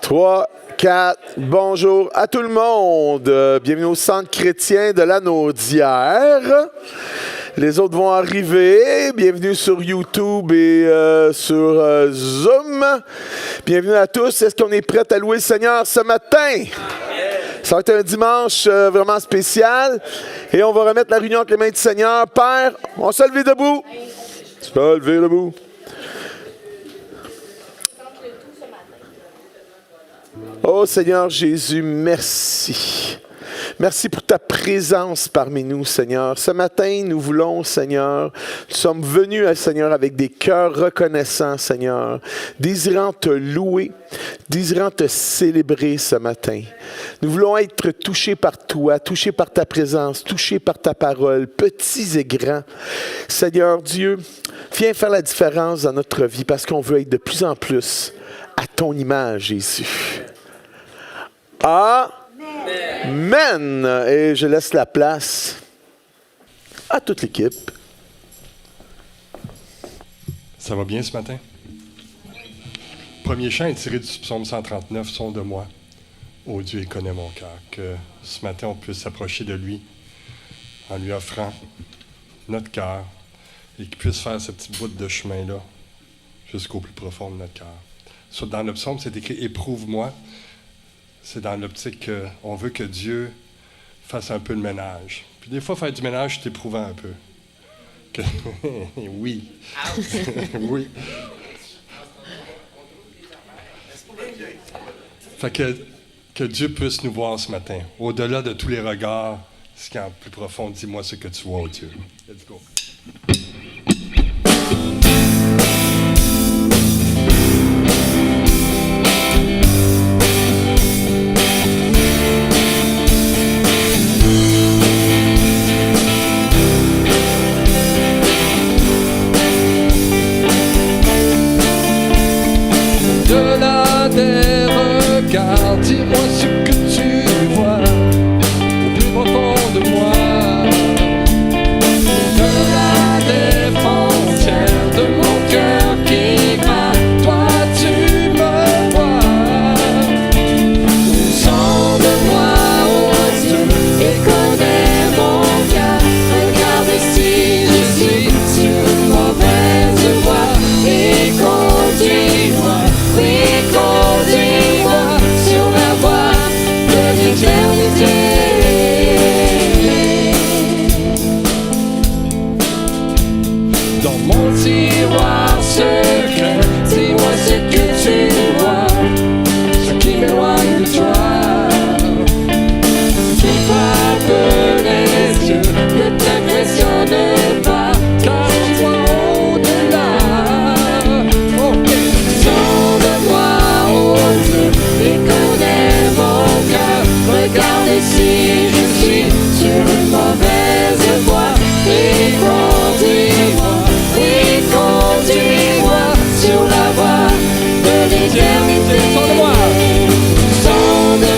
3, 4, bonjour à tout le monde. Bienvenue au Centre chrétien de la Naudière. Les autres vont arriver. Bienvenue sur YouTube et sur Zoom. Bienvenue à tous. Est-ce qu'on est prêt à louer le Seigneur ce matin? Ça va être un dimanche vraiment spécial. Et on va remettre la réunion avec les mains du Seigneur. Père, on se lève debout. Se lever debout. Oh Seigneur Jésus, merci. Merci pour ta présence parmi nous, Seigneur. Ce matin, nous voulons, Seigneur, nous sommes venus, Seigneur, avec des cœurs reconnaissants, Seigneur, désirant te louer, désirant te célébrer ce matin. Nous voulons être touchés par toi, touchés par ta présence, touchés par ta parole, petits et grands. Seigneur Dieu, viens faire la différence dans notre vie parce qu'on veut être de plus en plus à ton image, Jésus. Amen. Et je laisse la place à toute l'équipe. Ça va bien ce matin? Premier chant est tiré du psaume 139, « Son de moi, ô Dieu, il connaît mon cœur ». Que ce matin, on puisse s'approcher de lui en lui offrant notre cœur et qu'il puisse faire ce petit bout de chemin-là jusqu'au plus profond de notre cœur. Dans le psaume, c'est écrit « Éprouve-moi ». C'est dans l'optique qu'on veut que Dieu fasse un peu le ménage. Puis des fois, faire du ménage, c'est éprouvant un peu. Oui. Oui. Fait que Dieu puisse nous voir ce matin. Au-delà de tous les regards, ce qui est en plus profond, dis-moi ce que tu vois, oh Dieu. Let's go. Dis-moi ce que tu vois au plus profond de moi, au-delà des frontières de mon cœur qui bat. Toi tu me vois, sonde-moi, oh Dieu, et connais mon cœur. Regarde si je suis sur une mauvaise voie, et conduis-moi, oui conduis-moi sur la voie de l'éternité. Dans mon tiroir secret, dis-moi ce que tu vois, ce qui m'éloigne de toi, ce qui frappe les yeux, ne t'impressionne pas, car je vois au-delà. Sonde-moi, oh Dieu, et connais mon cœur. Regarde si je suis sur une mauvaise voie, et conduis-moi, oui conduis-moi sur la voie de l'éternité. Sonde-moi, sonde-moi.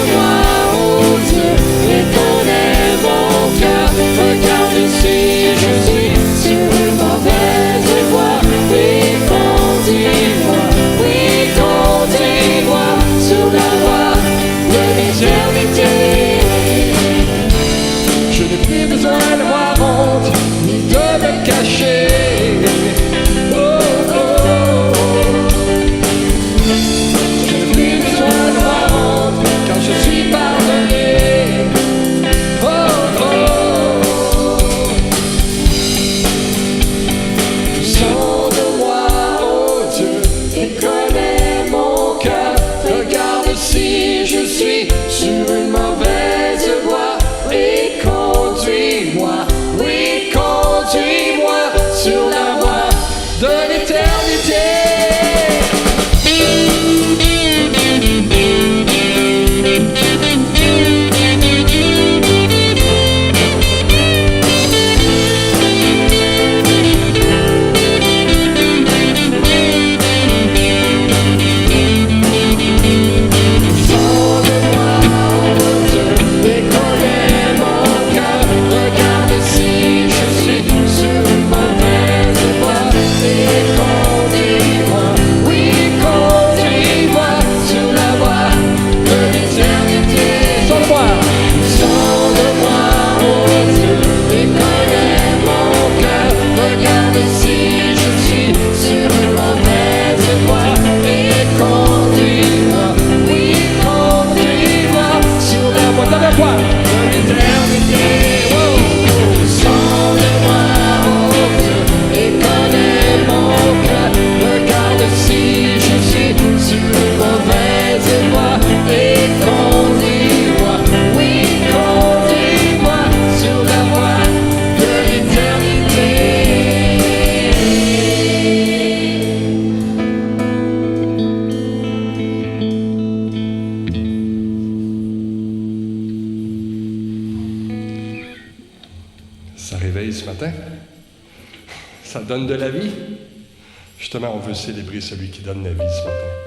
ce matin? Ça donne de la vie? Justement, on veut célébrer celui qui donne la vie ce matin.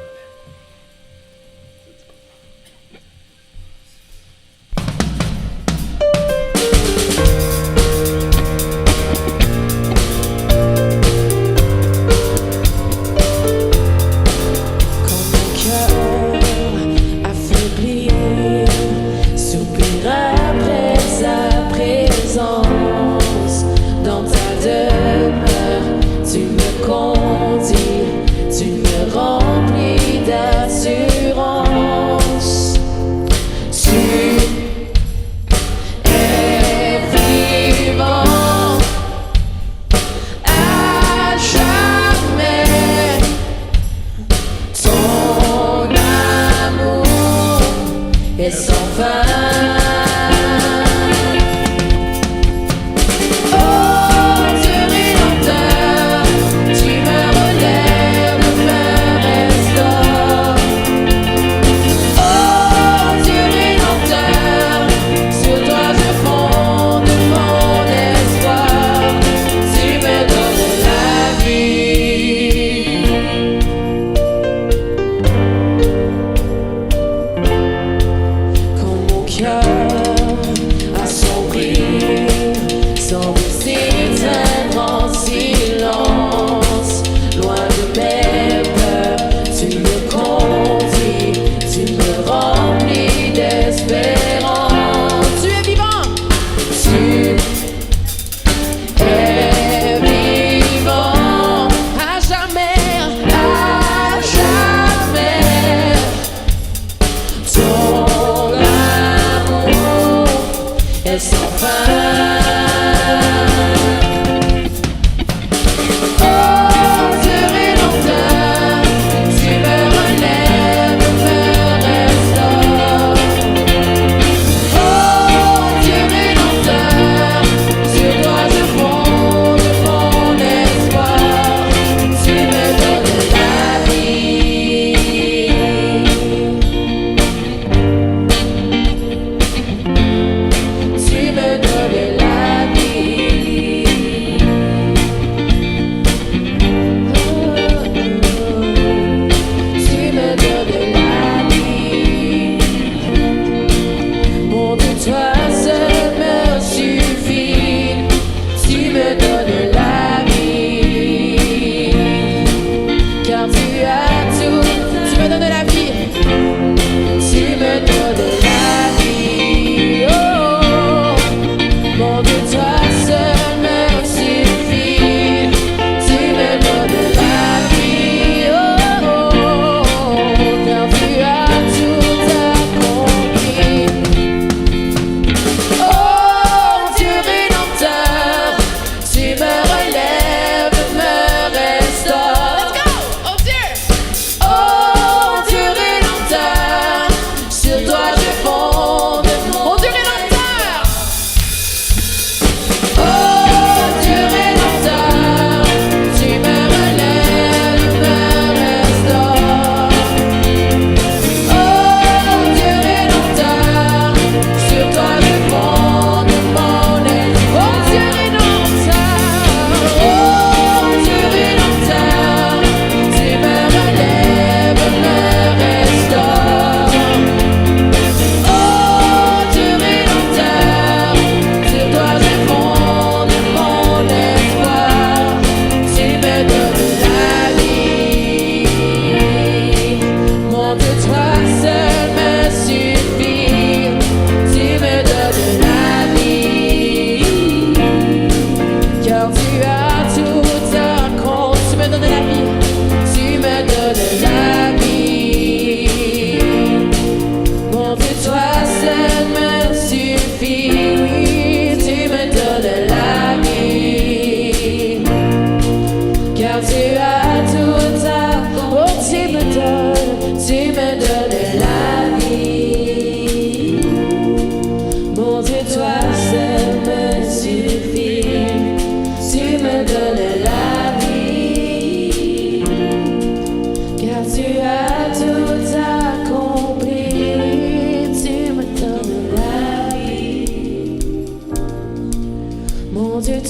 Ton amour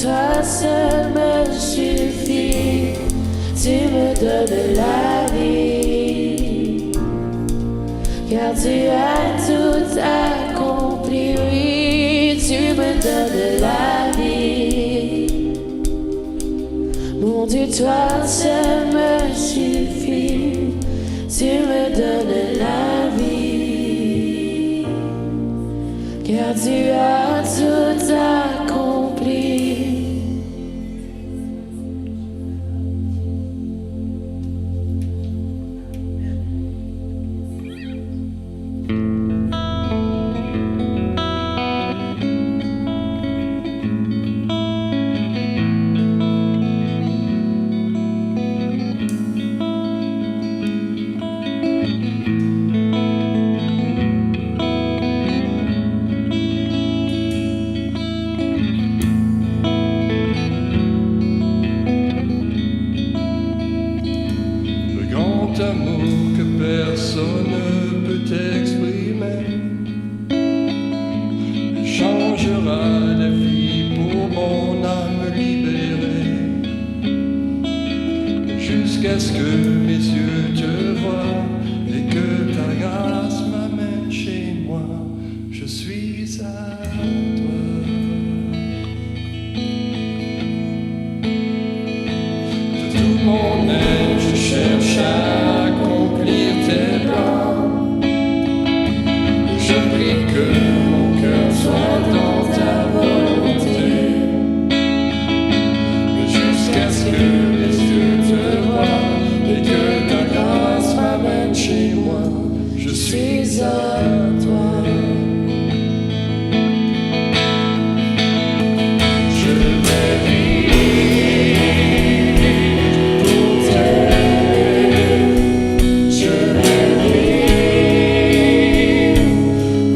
toi seul me suffit. Tu me donnes la vie, car tu as tout accompli. Oui, tu me donnes la vie. Mon Dieu, toi seul me suffit. Tu me donnes la vie, car tu as tout accompli. Amour que personne ne peut exprimer changera la vie pour mon âme libérée, jusqu'à ce que mes yeux te voient et que ta grâce m'amène chez moi. Je suis à toi. De tout mon être, je cherche à accomplir tes plans. Je prie que mon cœur soit dans ta volonté, jusqu'à ce que mes yeux te voient et que ta grâce m'amène chez moi. Je suis à toi. Je vais vivre pour t'aimer. Je vais vivre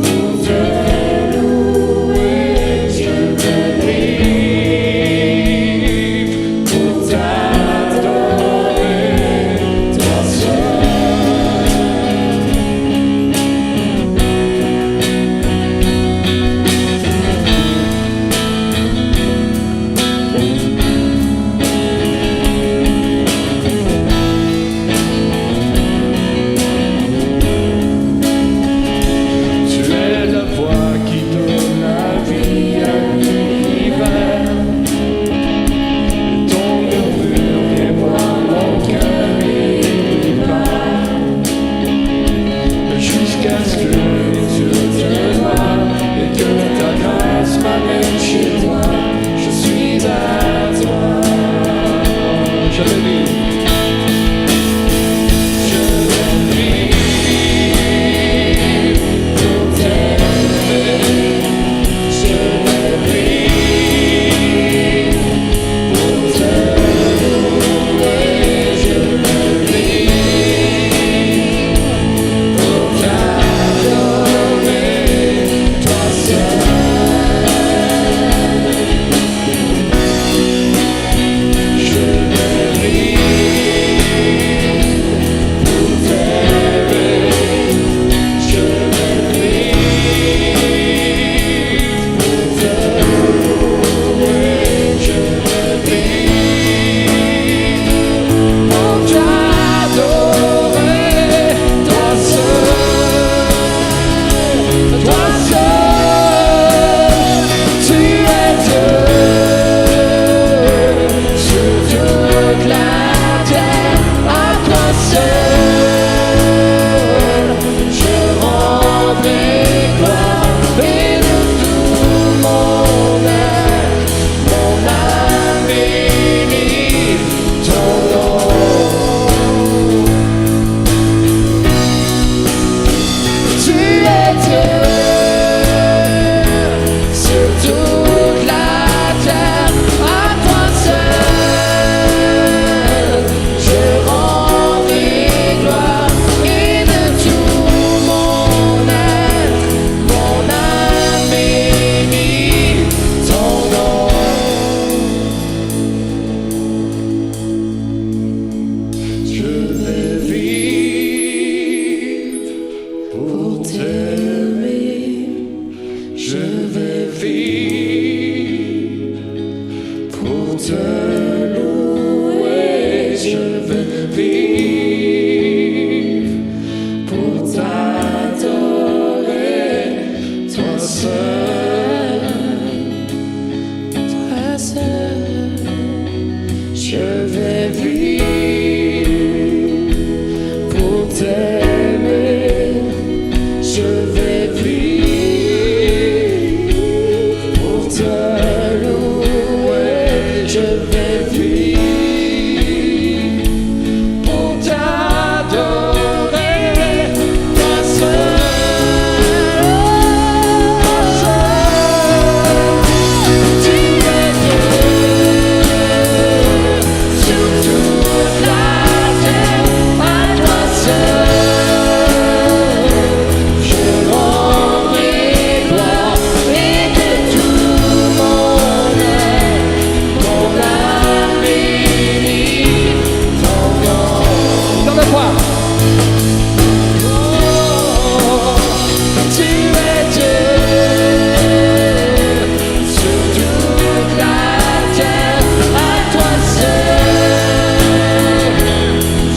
pour te louer. Je vais vivre pour t'adorer, toi seul. Tu es la voix qui donne la vie à l'univers. Et ton murmure vient voir mon cœur et bat. Jusqu'à ce que les yeux te voient et que ta grâce m'amène chez toi. Je suis à toi. Je vais vivre. Je vais vivre pour t'aimer. Je vais vivre pour te louer. Je vais vivre pour t'adorer, toi seul. Je vais vivre pour t'aimer. Je vais vivre pour te louer. Je vais vivre pour t'adorer, toi seul. Toi seul, tu es Dieu sur toute la terre. À toi seul, je rendrai gloire et de tout mon être, mon âme bénit ton nom. Tu es Dieu sur toute la terre. À toi seul, je rendrai gloire et de tout mon être, mon âme bénit ton nom. Je vais vivre pour t'aimer. vais vivre pour te louer. Je vais vivre pour t'adorer. Toi seul, tu es Dieu sur toute la terre. À toi seul, je rendrai gloire et que tout mon âme bénit ton nom. Dans le quoi? Tu es Dieu sur toute la terre. À toi seul,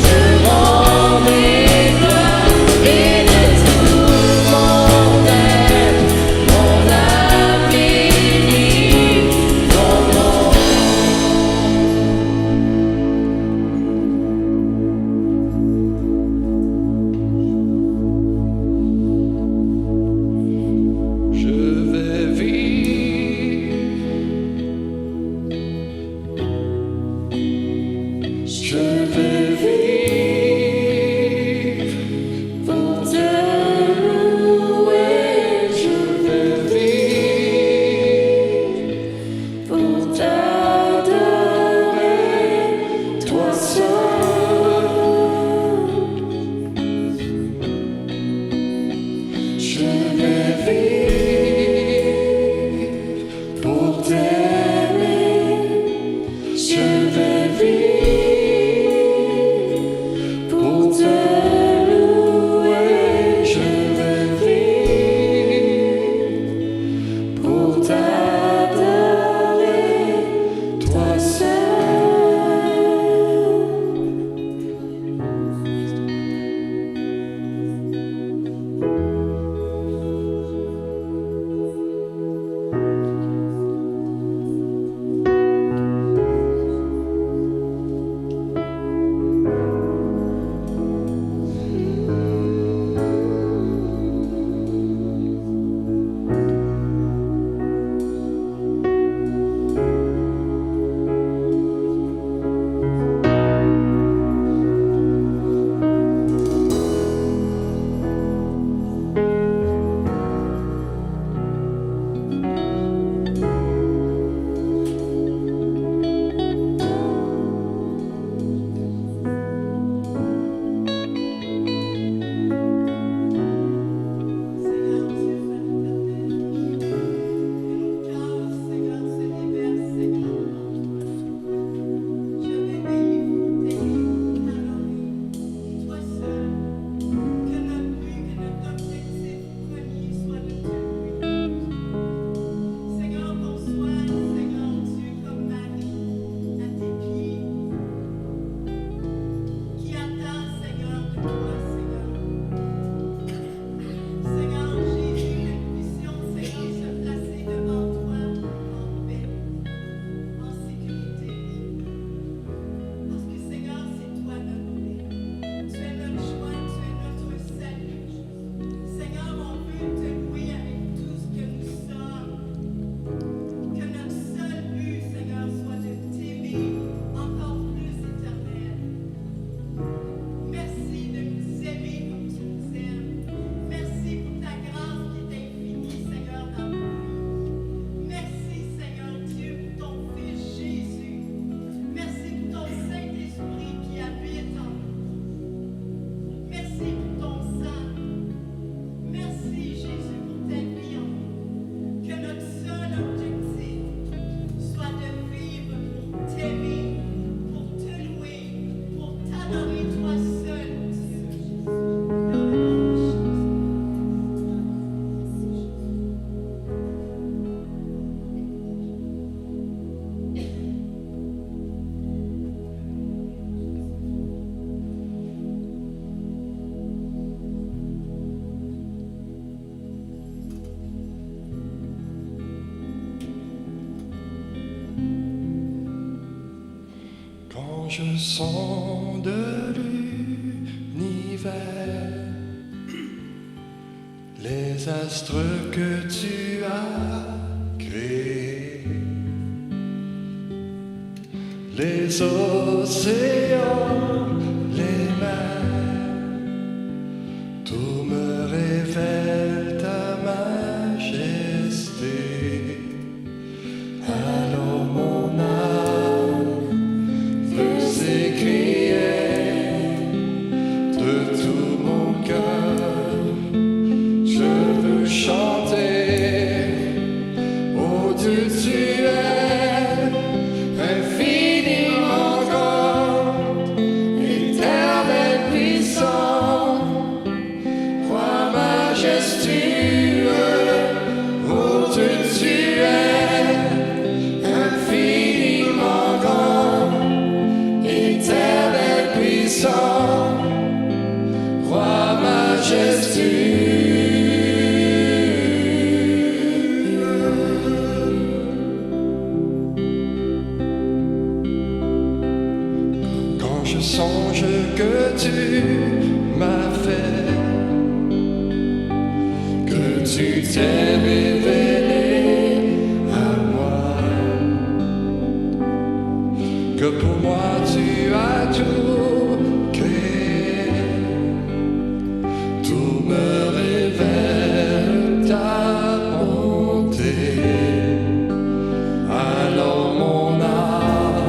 je rendrai gloire et de tout mon être, mon âme bénit ton nom. Je vais vivre. Je vais vivre pour te louer. Je vais vivre pour t'adorer. Toi seul, je vais vivre pour t'aimer. Je vais vivre pour te louer. Je vais vivre pour t'adorer. Toi seul. Je sens de l'univers les astres que tu as créés, les océans, les mers, tout me révèle ta majesté. Alors mon âme veut s'écrier de tout mon cœur, je veux chanter, oh Dieu tu es infiniment grand, éternel puissant, roi majestueux, oh Dieu tu es infiniment grand, éternel puissant, roi majestueux. Quand je songe que tu m'as fait, que tu t'es révélé à moi, que pour moi tu as tout créé, tout me révèle ta bonté. Alors mon âme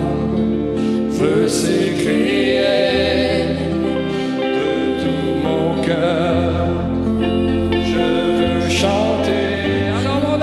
veut s'écrier de tout mon cœur, je veux chanter. Alors mon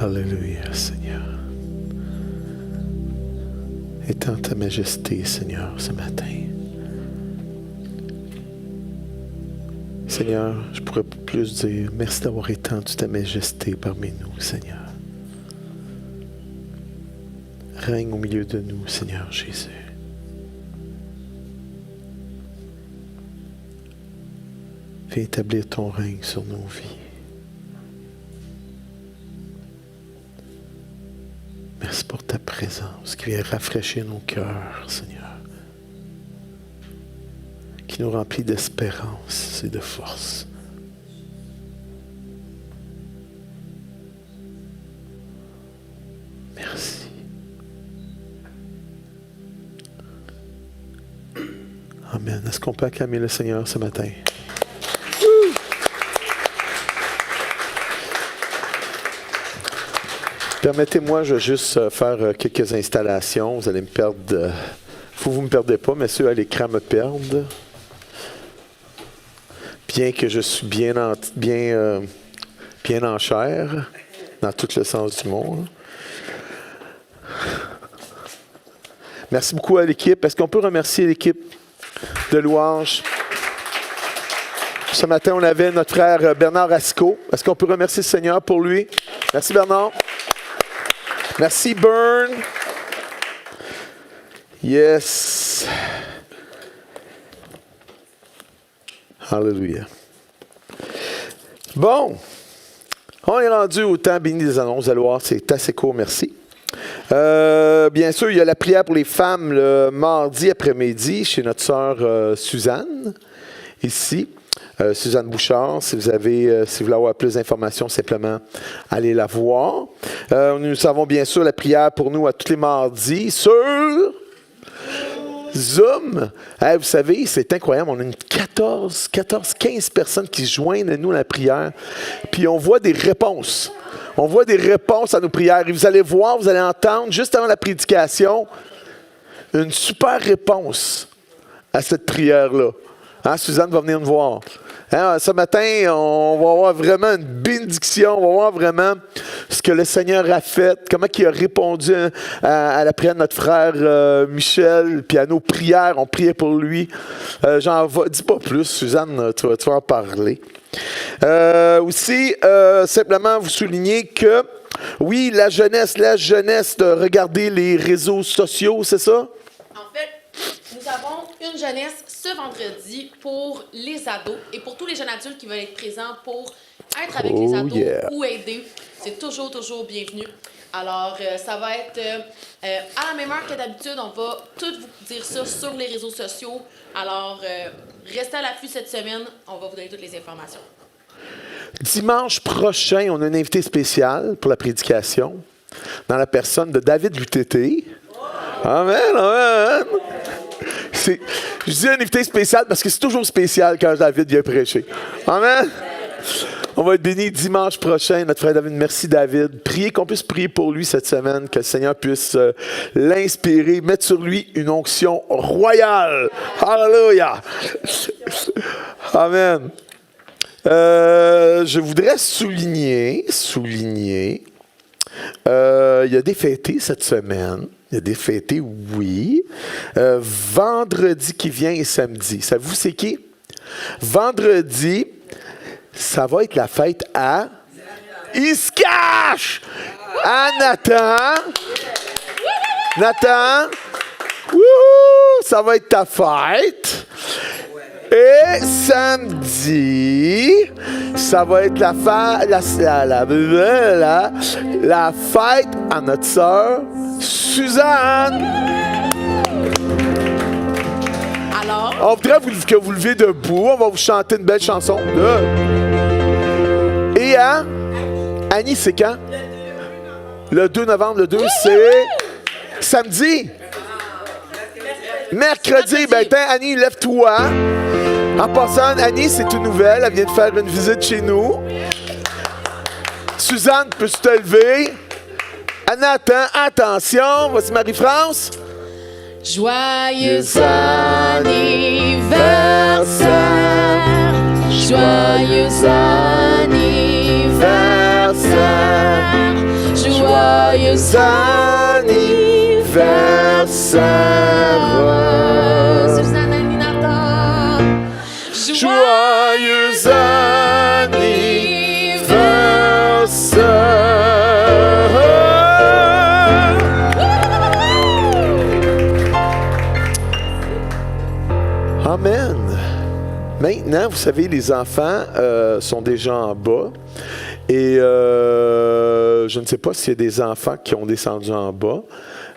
Alléluia, Seigneur. Étends ta majesté, Seigneur, ce matin. Seigneur, je pourrais plus dire merci d'avoir étendu ta majesté parmi nous, Seigneur. Règne au milieu de nous, Seigneur Jésus. Viens établir ton règne sur nos vies. Merci pour ta présence qui vient rafraîchir nos cœurs, Seigneur. Qui nous remplit d'espérance et de force. Merci. Amen. Est-ce qu'on peut acclamer le Seigneur ce matin? Permettez-moi, je vais juste faire quelques installations. Vous allez me perdre. Vous ne me perdez pas, mais ceux à l'écran me perdent. Bien que je suis bien en chair, dans tout le sens du mot. Merci beaucoup à l'équipe. Est-ce qu'on peut remercier l'équipe de louange? Ce matin, on avait notre frère Bernard Asco. Est-ce qu'on peut remercier le Seigneur pour lui? Merci, Bernard. Merci, Burn. Yes. Alléluia. Bon. On est rendu au temps béni des annonces. Vous allez voir, c'est assez court, merci. Bien sûr, il y a la prière pour les femmes le mardi après-midi chez notre sœur Suzanne, ici. Suzanne Bouchard, si vous voulez avoir plus d'informations, simplement allez la voir. Nous avons bien sûr la prière pour nous à tous les mardis sur Zoom. Hey, vous savez, c'est incroyable, on a 15 personnes qui se joignent à nous à la prière, puis on voit des réponses. On voit des réponses à nos prières. Et vous allez voir, vous allez entendre, juste avant la prédication, une super réponse à cette prière-là. Hein, Suzanne va venir nous voir. Hein, ce matin, on va avoir vraiment une bénédiction. On va voir vraiment ce que le Seigneur a fait, comment il a répondu à la prière de notre frère Michel, puis à nos prières. On priait pour lui. Dis pas plus, Suzanne, tu vas en parler. Aussi, simplement vous souligner que, oui, la jeunesse de regarder les réseaux sociaux, c'est ça? En fait, nous avons une jeunesse ce vendredi pour les ados et pour tous les jeunes adultes qui veulent être présents pour être avec les ados ou aider. C'est toujours bienvenu. Alors, ça va être à la même heure que d'habitude. On va tout vous dire ça sur les réseaux sociaux. Alors, restez à l'affût cette semaine. On va vous donner toutes les informations. Dimanche prochain, on a un invité spécial pour la prédication dans la personne de David Lutété. Amen, amen. Je dis un invité spécial parce que c'est toujours spécial quand David vient prêcher. Amen. On va être bénis dimanche prochain, notre frère David. Merci, David. Priez qu'on puisse prier pour lui cette semaine, que le Seigneur puisse l'inspirer, mettre sur lui une onction royale. Alléluia. Amen. Je voudrais souligner, il y a des fêtés cette semaine. Il y a des fêtés, oui. Vendredi qui vient et samedi. Savez-vous c'est qui? Vendredi, ça va être la fête à Iscache! À Nathan. Nathan, wouhou, ça va être ta fête. Et samedi, ça va être la fête à notre sœur Suzanne. Alors, on voudrait que vous leviez debout. On va vous chanter une belle chanson. Et Annie, c'est quand? Le 2 novembre. Le 2, c'est samedi. Mercredi. Ben, Annie, lève-toi. En passant, Annie, c'est une nouvelle. Elle vient de faire une visite chez nous. Suzanne, peux-tu te lever? Nathan, attention. Voici Marie-France. Joyeux anniversaire. Joyeux anniversaire. Joyeux anniversaire. Suzanne, Annie, Nathan. Joyeux anniversaire. Amen. Maintenant, vous savez, les enfants sont déjà en bas. Et je ne sais pas s'il y a des enfants qui ont descendu en bas.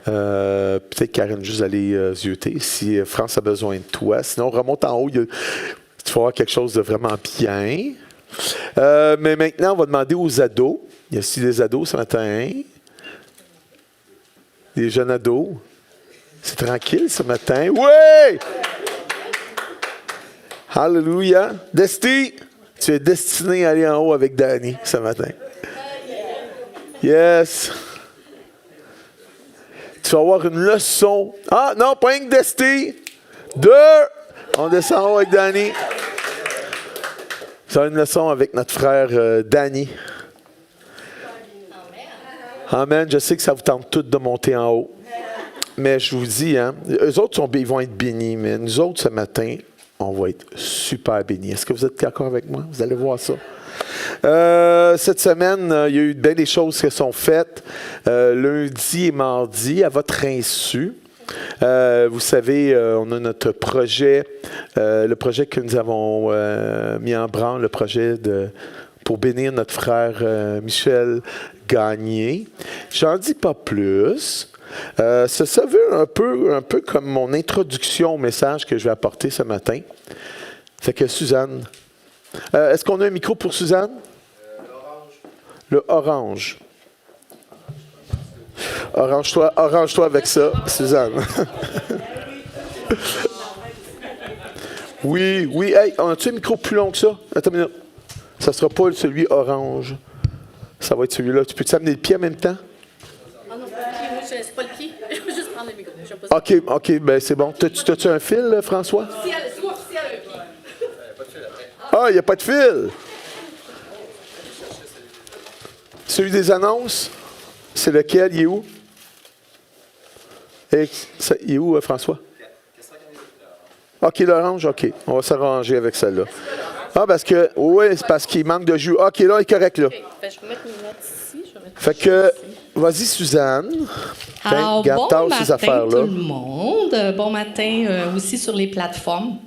Peut-être Karen juste aller zioter si France a besoin de toi. Sinon, remonte en haut. Tu vas avoir quelque chose de vraiment bien. Mais maintenant, on va demander aux ados. Il y a aussi des ados ce matin. Des jeunes ados. C'est tranquille ce matin. Oui! Alléluia. Desti, tu es destiné à aller en haut avec Danny ce matin. Yes. Tu vas avoir une leçon. Ah, non, pas une Desti. 2. On descend en haut avec Danny. Ça va une leçon avec notre frère Danny. Amen. Je sais que ça vous tente tous de monter en haut. Mais je vous dis, eux autres, ils vont être bénis. Mais nous autres, ce matin, on va être super bénis. Est-ce que vous êtes d'accord avec moi? Vous allez voir ça. Cette semaine, il y a eu bien des choses qui sont faites lundi et mardi à votre insu. Vous savez, on a notre projet, le projet que nous avons mis en branle, le projet pour bénir notre frère Michel Gagné. J'en dis pas plus. Ça veut un peu comme mon introduction au message que je vais apporter ce matin. Fait que Suzanne, est-ce qu'on a un micro pour Suzanne? Le orange. Orange-toi avec ça, Suzanne. Oui. Hey, on a-tu un micro plus long que ça? Attends une minute. Ça ne sera pas celui orange. Ça va être celui-là. Tu peux-tu amener le pied en même temps? Ah non, moi, je ne laisse pas le pied. Je vais juste prendre le micro. OK, ben c'est bon. T'as-tu un fil, François? C'est officiel, un pied. Ah, il n'y a pas de fil. Celui des annonces, c'est lequel? Il est où? Il est où, François? OK, l'orange, OK. On va s'arranger avec celle-là. Ah, c'est parce qu'il manque de jus. OK, là, il est correct, là. Okay. Je vais mettre mes notes ici. Fait que, vas-y, Suzanne. Alors, garde bon ces matin affaires-là. tout le monde. Bon matin aussi sur les plateformes.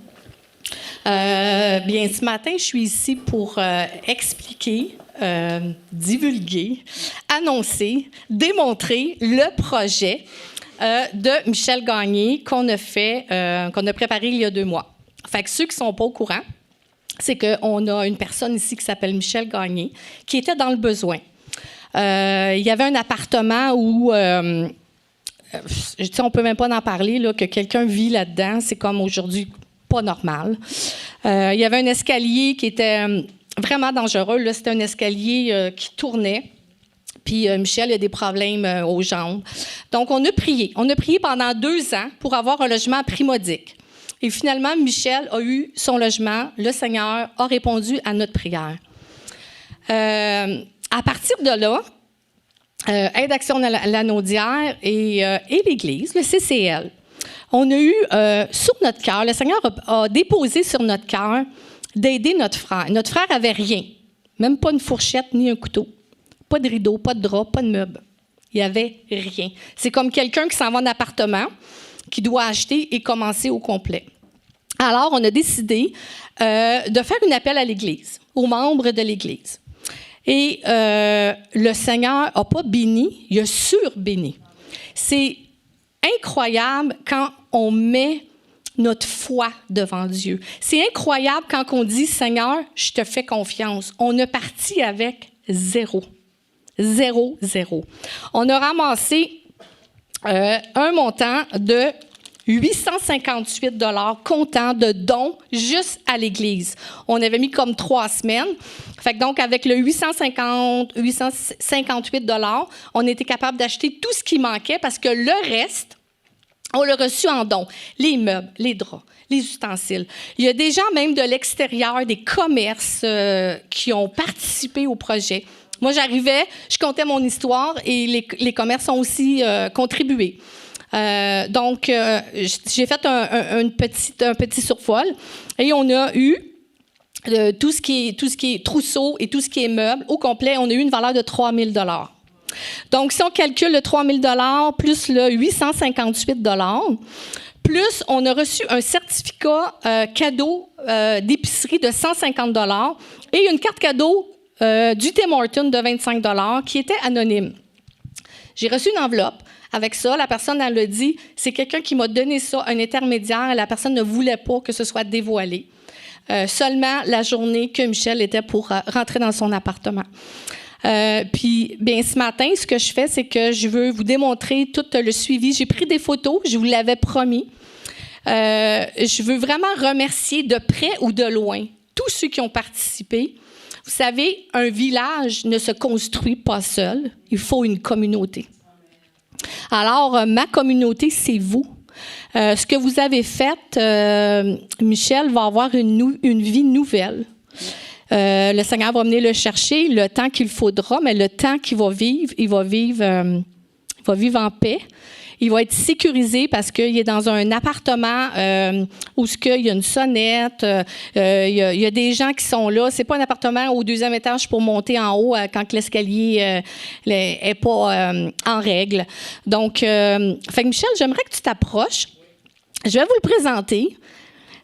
Bien, ce matin, je suis ici pour expliquer, divulguer, annoncer, démontrer le projet de Michel Gagné qu'on a préparé il y a 2 mois. Fait que ceux qui ne sont pas au courant, c'est qu'on a une personne ici qui s'appelle Michel Gagné qui était dans le besoin. Il y avait un appartement où, on ne peut même pas en parler, là, que quelqu'un vit là-dedans. C'est comme aujourd'hui pas normal. Il y avait un escalier qui était vraiment dangereux. Là, c'était un escalier qui tournait. Puis Michel a des problèmes aux jambes. Donc, on a prié. On a prié pendant 2 ans pour avoir un logement à prix modique. Et finalement, Michel a eu son logement. Le Seigneur a répondu à notre prière. À partir de là, Aide Action Lanaudière et l'Église, le CCL, on a eu sur notre cœur, le Seigneur a déposé sur notre cœur d'aider notre frère. Notre frère n'avait rien, même pas une fourchette ni un couteau, pas de rideau, pas de drap, pas de meubles. Il n'y avait rien. C'est comme quelqu'un qui s'en va en appartement, qui doit acheter et commencer au complet. Alors, on a décidé de faire un appel à l'Église, aux membres de l'Église. Et le Seigneur n'a pas béni, il a surbéni. C'est incroyable quand on met notre foi devant Dieu. C'est incroyable quand on dit « Seigneur, je te fais confiance ». On est parti avec 0. 0. On a ramassé un montant de 858 $ comptant de dons juste à l'Église. On avait mis comme 3 semaines. Fait que donc, avec le 858 $, on était capable d'acheter tout ce qui manquait parce que le reste, on l'a reçu en dons. Les meubles, les draps, les ustensiles. Il y a des gens même de l'extérieur, des commerces qui ont participé au projet. Moi, j'arrivais, je contais mon histoire et les commerces ont aussi contribué. Donc, j'ai fait un petit survol et on a eu tout ce qui est trousseau et tout ce qui est meubles au complet, on a eu une valeur de 3 000 $. Donc, si on calcule le 3 000 $ plus le 858 $, plus on a reçu un certificat cadeau d'épicerie de 150 $ et une carte cadeau du Tim Hortons de 25 $ qui était anonyme. J'ai reçu une enveloppe. Avec ça, la personne, elle a dit, c'est quelqu'un qui m'a donné ça, un intermédiaire, et la personne ne voulait pas que ce soit dévoilé. Seulement la journée que Michel était pour rentrer dans son appartement. Puis, bien, ce matin, ce que je fais, c'est que je veux vous démontrer tout le suivi. J'ai pris des photos, je vous l'avais promis. Je veux vraiment remercier de près ou de loin tous ceux qui ont participé. Vous savez, un village ne se construit pas seul, il faut une communauté. Alors, ma communauté, c'est vous. Ce que vous avez fait, Michel va avoir une vie nouvelle. Le Seigneur va venir le chercher le temps qu'il faudra, mais le temps qu'il va vivre, il va vivre en paix. Il va être sécurisé parce qu'il est dans un appartement où il y a une sonnette, il y a des gens qui sont là. C'est pas un appartement au 2e étage pour monter en haut quand l'escalier n'est pas en règle. Donc, fait que Michel, j'aimerais que tu t'approches. Je vais vous le présenter.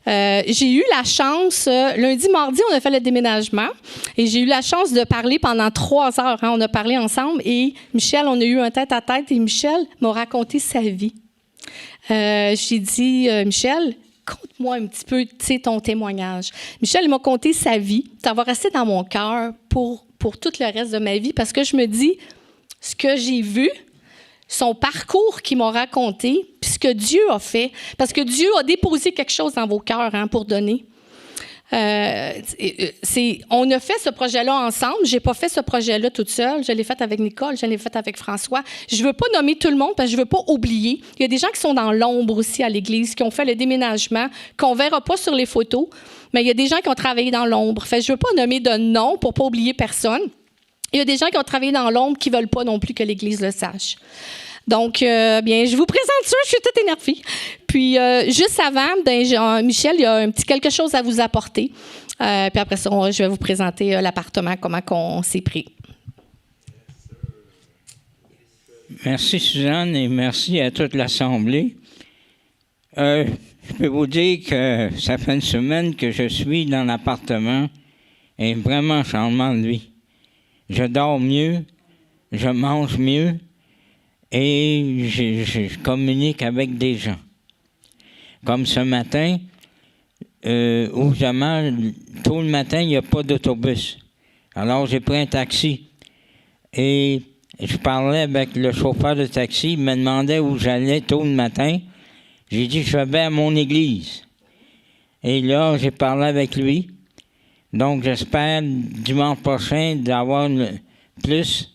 J'ai eu la chance, lundi, mardi, on a fait le déménagement et j'ai eu la chance de parler pendant 3 heures. Hein, on a parlé ensemble et Michel, on a eu un tête-à-tête et Michel m'a raconté sa vie. J'ai dit, Michel, conte-moi un petit peu ton témoignage. Michel m'a conté sa vie. Ça va rester dans mon cœur pour tout le reste de ma vie parce que je me dis, ce que j'ai vu, son parcours qu'il m'a raconté, puis ce que Dieu a fait, parce que Dieu a déposé quelque chose dans vos cœurs pour donner. On a fait ce projet-là ensemble. Je n'ai pas fait ce projet-là toute seule. Je l'ai fait avec Nicole, je l'ai fait avec François. Je ne veux pas nommer tout le monde parce que je ne veux pas oublier. Il y a des gens qui sont dans l'ombre aussi à l'Église, qui ont fait le déménagement, qu'on ne verra pas sur les photos, mais il y a des gens qui ont travaillé dans l'ombre. Fait, je ne veux pas nommer de nom pour ne pas oublier personne. Il y a des gens qui ont travaillé dans l'ombre qui ne veulent pas non plus que l'Église le sache. Donc, bien, je vous présente ça, je suis toute énervée. Puis, juste avant, Michel, il y a quelque chose à vous apporter. Puis après ça, je vais vous présenter l'appartement, comment on s'est pris. Merci, Suzanne, et merci à toute l'Assemblée. Je peux vous dire que ça fait une semaine que je suis dans l'appartement et vraiment changement de vie. Je dors mieux, je mange mieux et je communique avec des gens. Comme ce matin, où je mange, tout le matin, il n'y a pas d'autobus. Alors, j'ai pris un taxi et je parlais avec le chauffeur de taxi. Il me demandait où j'allais tôt le matin. J'ai dit que je vais à mon église. Et là, j'ai parlé avec lui. Donc, j'espère dimanche prochain d'avoir plus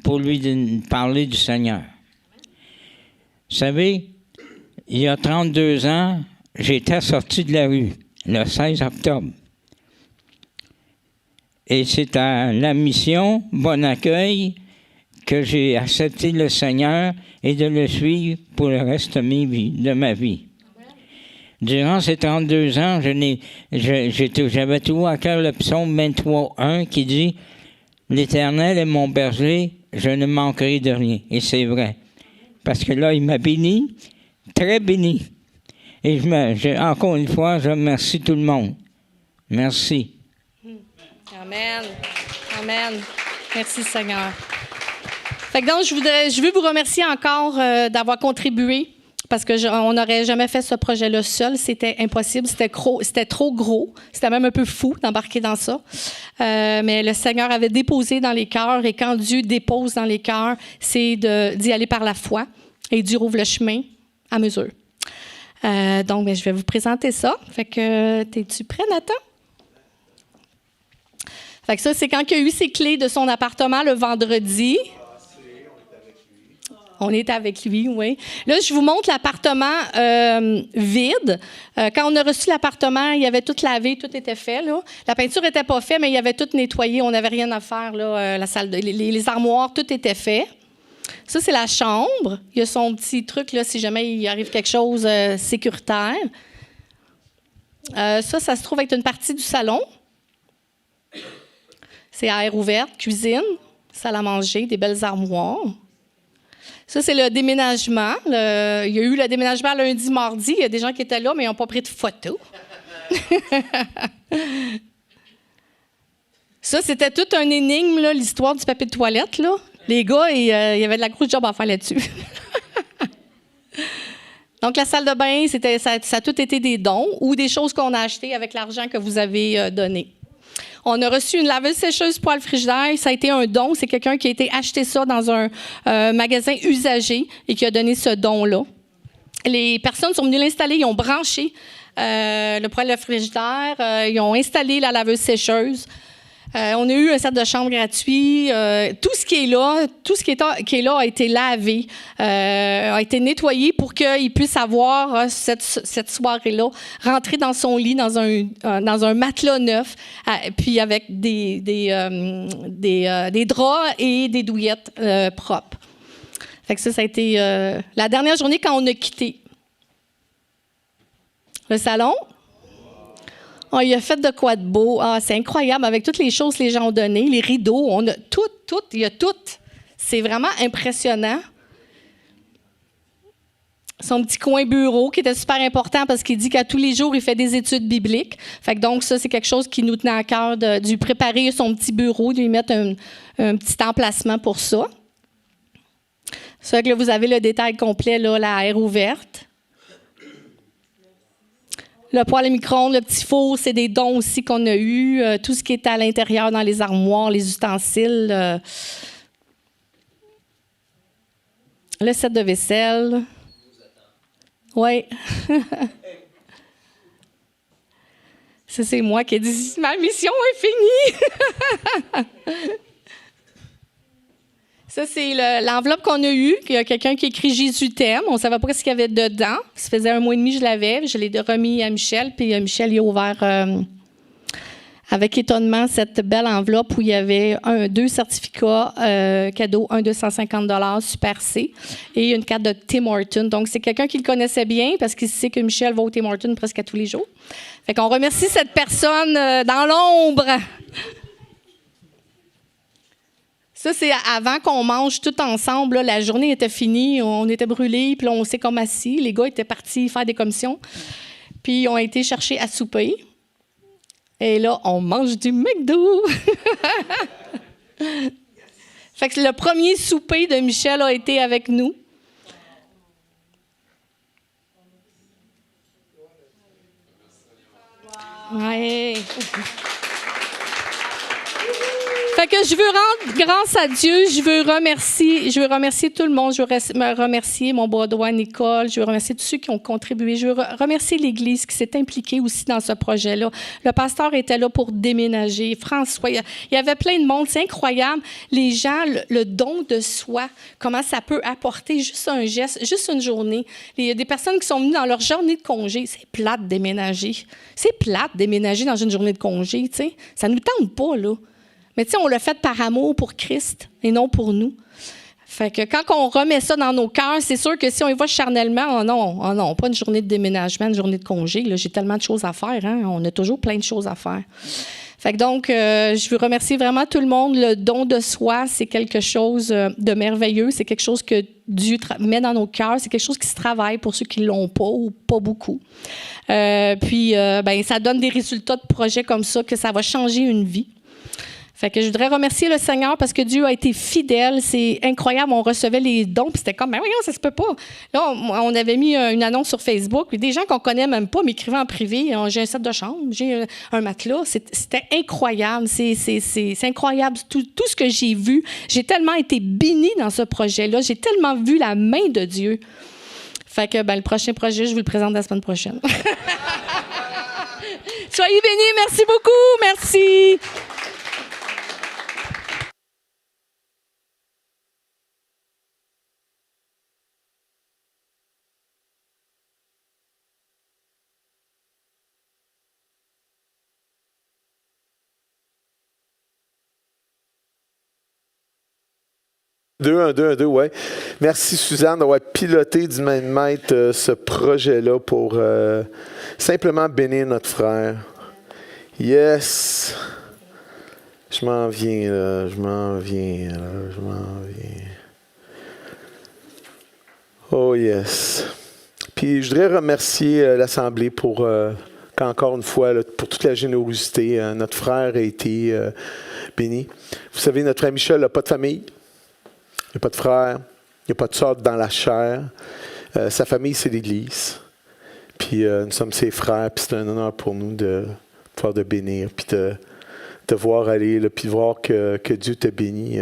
pour lui parler du Seigneur. Vous savez, il y a 32 ans, j'étais sorti de la rue, le 16 octobre. Et c'est à la mission Bon Accueil que j'ai accepté le Seigneur et de le suivre pour le reste de ma vie. Durant ces 32 ans, j'avais toujours à cœur le psaume 23:1 qui dit « L'Éternel est mon berger, je ne manquerai de rien. » Et c'est vrai. Parce que là, il m'a béni, très béni. Et encore une fois, je remercie tout le monde. Merci. Amen. Amen. Merci, Seigneur. Fait que donc, je veux vous remercier encore d'avoir contribué. Parce qu'on n'aurait jamais fait ce projet-là seul. C'était impossible. C'était trop gros. C'était même un peu fou d'embarquer dans ça. Mais le Seigneur avait déposé dans les cœurs. Et quand Dieu dépose dans les cœurs, c'est d'y aller par la foi. Et Dieu ouvre le chemin à mesure. Donc, bien, je vais vous présenter ça. Fait que, es-tu prêt, Nathan? Fait que ça, c'est quand il a eu ses clés de son appartement le vendredi. On est avec lui, oui. Là, je vous montre l'appartement vide. Quand on a reçu l'appartement, il y avait tout lavé, tout était fait. Là. La peinture n'était pas faite, mais il y avait tout nettoyé. On n'avait rien à faire. Là, la salle les armoires, tout était fait. Ça, c'est la chambre. Il y a son petit truc, là, si jamais il arrive quelque chose sécuritaire. Ça se trouve être une partie du salon. C'est à air ouverte, cuisine, salle à manger, des belles armoires. Ça, c'est le déménagement. Il y a eu le déménagement lundi, mardi. Il y a des gens qui étaient là, mais ils n'ont pas pris de photos. Ça, c'était toute une énigme, là, l'histoire du papier de toilette. Là. Les gars, il y avait de la grosse job à faire là-dessus. Donc, la salle de bain, ça a tout été des dons ou des choses qu'on a achetées avec l'argent que vous avez donné. On a reçu une laveuse sécheuse poêle frigidaire. Ça a été un don. C'est quelqu'un qui a été acheté ça dans un magasin usagé et qui a donné ce don-là. Les personnes sont venues l'installer. Ils ont branché le poêle frigidaire. Ils ont installé la laveuse sécheuse. On a eu un set de chambre gratuit. Tout ce qui est là, qui est là a été lavé, a été nettoyé pour qu'il puisse avoir cette soirée-là, rentrer dans son lit dans un matelas neuf, puis avec des draps et des douillettes propres. Fait que ça a été la dernière journée quand on a quitté le salon. Oh, il a fait de quoi de beau. Ah, c'est incroyable avec toutes les choses que les gens ont données, les rideaux, on a tout, il y a tout. C'est vraiment impressionnant. Son petit coin bureau qui était super important parce qu'il dit qu'à tous les jours, il fait des études bibliques. Fait que donc, ça, c'est quelque chose qui nous tenait à cœur de lui préparer son petit bureau, de lui mettre un petit emplacement pour ça. C'est vrai que là, vous avez le détail complet, là, la aire ouverte. Le poêle à micro-ondes, le petit four, c'est des dons aussi qu'on a eus. Tout ce qui est à l'intérieur, dans les armoires, les ustensiles. Le set de vaisselle. Oui. Ça, c'est moi qui ai dit « Ma mission est finie! » Ça, c'est l'enveloppe qu'on a eue. Il y a quelqu'un qui écrit « Jésus t'aime ». On ne savait pas ce qu'il y avait dedans. Ça faisait 1 mois et demi que je l'avais. Je l'ai remis à Michel. Puis Michel il a ouvert avec étonnement cette belle enveloppe où il y avait 2 certificats cadeaux, un de 150 $ Super C et une carte de Tim Hortons. Donc, c'est quelqu'un qui le connaissait bien parce qu'il sait que Michel va au Tim Hortons presque à tous les jours. Fait qu'on remercie cette personne dans l'ombre. Ça, c'est avant qu'on mange tout ensemble. Là, la journée était finie, on était brûlés, puis là, on s'est comme assis. Les gars étaient partis faire des commissions, puis ils ont été chercher à souper. Et là, on mange du McDo. Fait que le premier souper de Michel a été avec nous. Ouais. Fait que je veux rendre grâce à Dieu, je veux remercier tout le monde, je veux remercier mon bras Nicole, je veux remercier tous ceux qui ont contribué, je veux remercier l'Église qui s'est impliquée aussi dans ce projet-là. Le pasteur était là pour déménager, François, il y avait plein de monde, c'est incroyable, les gens, le don de soi, comment ça peut apporter juste un geste, juste une journée. Il y a des personnes qui sont venues dans leur journée de congé, c'est plate de déménager, dans une journée de congé, tu sais, ça nous tente pas, là. Mais tu sais, on l'a fait par amour pour Christ et non pour nous. Fait que quand on remet ça dans nos cœurs, c'est sûr que si on y va charnellement, oh non, pas une journée de déménagement, une journée de congé. Là, j'ai tellement de choses à faire. Hein? On a toujours plein de choses à faire. Fait que donc, je veux remercier vraiment tout le monde. Le don de soi, c'est quelque chose de merveilleux. C'est quelque chose que Dieu met dans nos cœurs. C'est quelque chose qui se travaille pour ceux qui ne l'ont pas ou pas beaucoup. Puis, ça donne des résultats de projets comme ça, que ça va changer une vie. Fait que je voudrais remercier le Seigneur parce que Dieu a été fidèle. C'est incroyable. On recevait les dons, puis c'était comme, mais voyons, ça se peut pas. Là, on avait mis une annonce sur Facebook, puis des gens qu'on connaît même pas m'écrivaient en privé. J'ai un set de chambre, j'ai un matelas. C'était incroyable. C'est incroyable tout ce que j'ai vu. J'ai tellement été bénie dans ce projet-là. J'ai tellement vu la main de Dieu. Fait que le prochain projet, je vous le présente la semaine prochaine. Soyez bénis. Merci beaucoup. Merci. Un, deux, ouais. Merci Suzanne d'avoir piloté du main de maître ce projet-là pour simplement bénir notre frère. Yes! Je m'en viens. Oh yes! Puis je voudrais remercier l'Assemblée pour, encore une fois, là, pour toute la générosité. Notre frère a été béni. Vous savez, notre frère Michel n'a pas de famille. Il n'y a pas de frère, il n'y a pas de sœur dans la chair. Sa famille, c'est l'Église. Puis nous sommes ses frères, puis c'est un honneur pour nous de pouvoir te bénir, puis de voir aller, là, puis de voir que Dieu te bénit.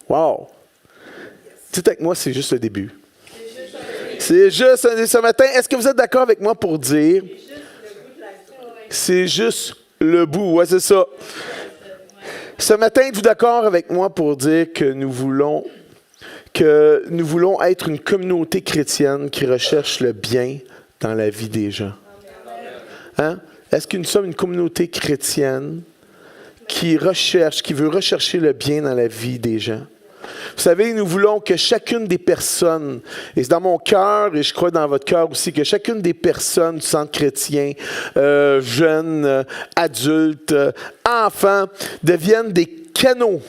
Wow! Tout avec moi, c'est juste le début. C'est juste ce matin. Est-ce que vous êtes d'accord avec moi pour dire c'est juste le bout? Ouais, c'est ça. Ce matin, êtes-vous d'accord avec moi pour dire que nous voulons être une communauté chrétienne qui recherche le bien dans la vie des gens? Hein? Est-ce que nous sommes une communauté chrétienne qui veut rechercher le bien dans la vie des gens? Vous savez, nous voulons que chacune des personnes, et c'est dans mon cœur, et je crois dans votre cœur aussi, que chacune des personnes du centre chrétien, jeunes, adultes, enfants, deviennent des canaux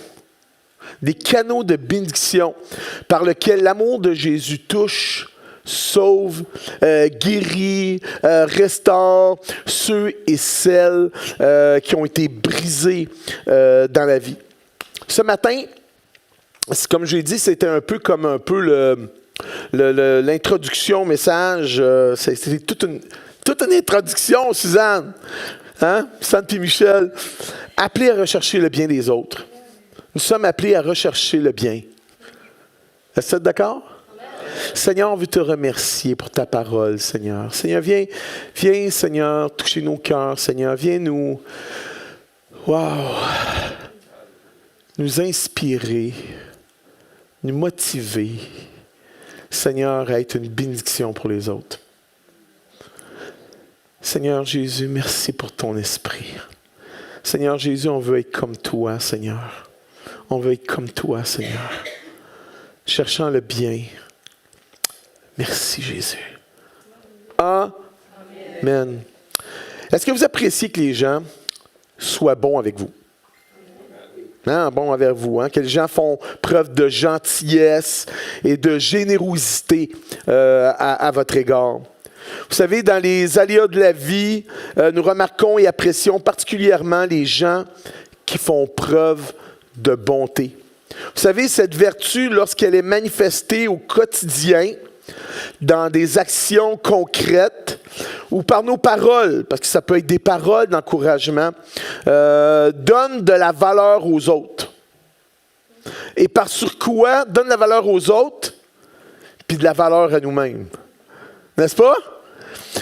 de bénédiction par lesquels l'amour de Jésus touche, sauve, guérit, restaure ceux et celles qui ont été brisés dans la vie. Ce matin, comme je l'ai dit, c'était un peu comme l'introduction au message. C'était toute une introduction, Suzanne. Hein? Suzanne puis Michel. Appelés à rechercher le bien des autres. Nous sommes appelés à rechercher le bien. Est-ce que vous êtes d'accord? Seigneur, on veut te remercier pour ta parole, Seigneur. Seigneur, viens, Seigneur, toucher nos cœurs, Seigneur. Viens nous inspirer, nous motiver, Seigneur, à être une bénédiction pour les autres. Seigneur Jésus, merci pour ton esprit. Seigneur Jésus, on veut être comme toi, Seigneur. On veut être comme toi, Seigneur. Cherchant le bien. Merci, Jésus. Amen. Est-ce que vous appréciez que les gens soient bons avec vous? Hein, bon envers vous, hein? Que les gens font preuve de gentillesse et de générosité à votre égard. Vous savez, dans les aléas de la vie, nous remarquons et apprécions particulièrement les gens qui font preuve de bonté. Vous savez, cette vertu, lorsqu'elle est manifestée au quotidien, dans des actions concrètes ou par nos paroles, parce que ça peut être des paroles d'encouragement, donne de la valeur aux autres. Et par sur quoi donne de la valeur aux autres, puis de la valeur à nous-mêmes. N'est-ce pas?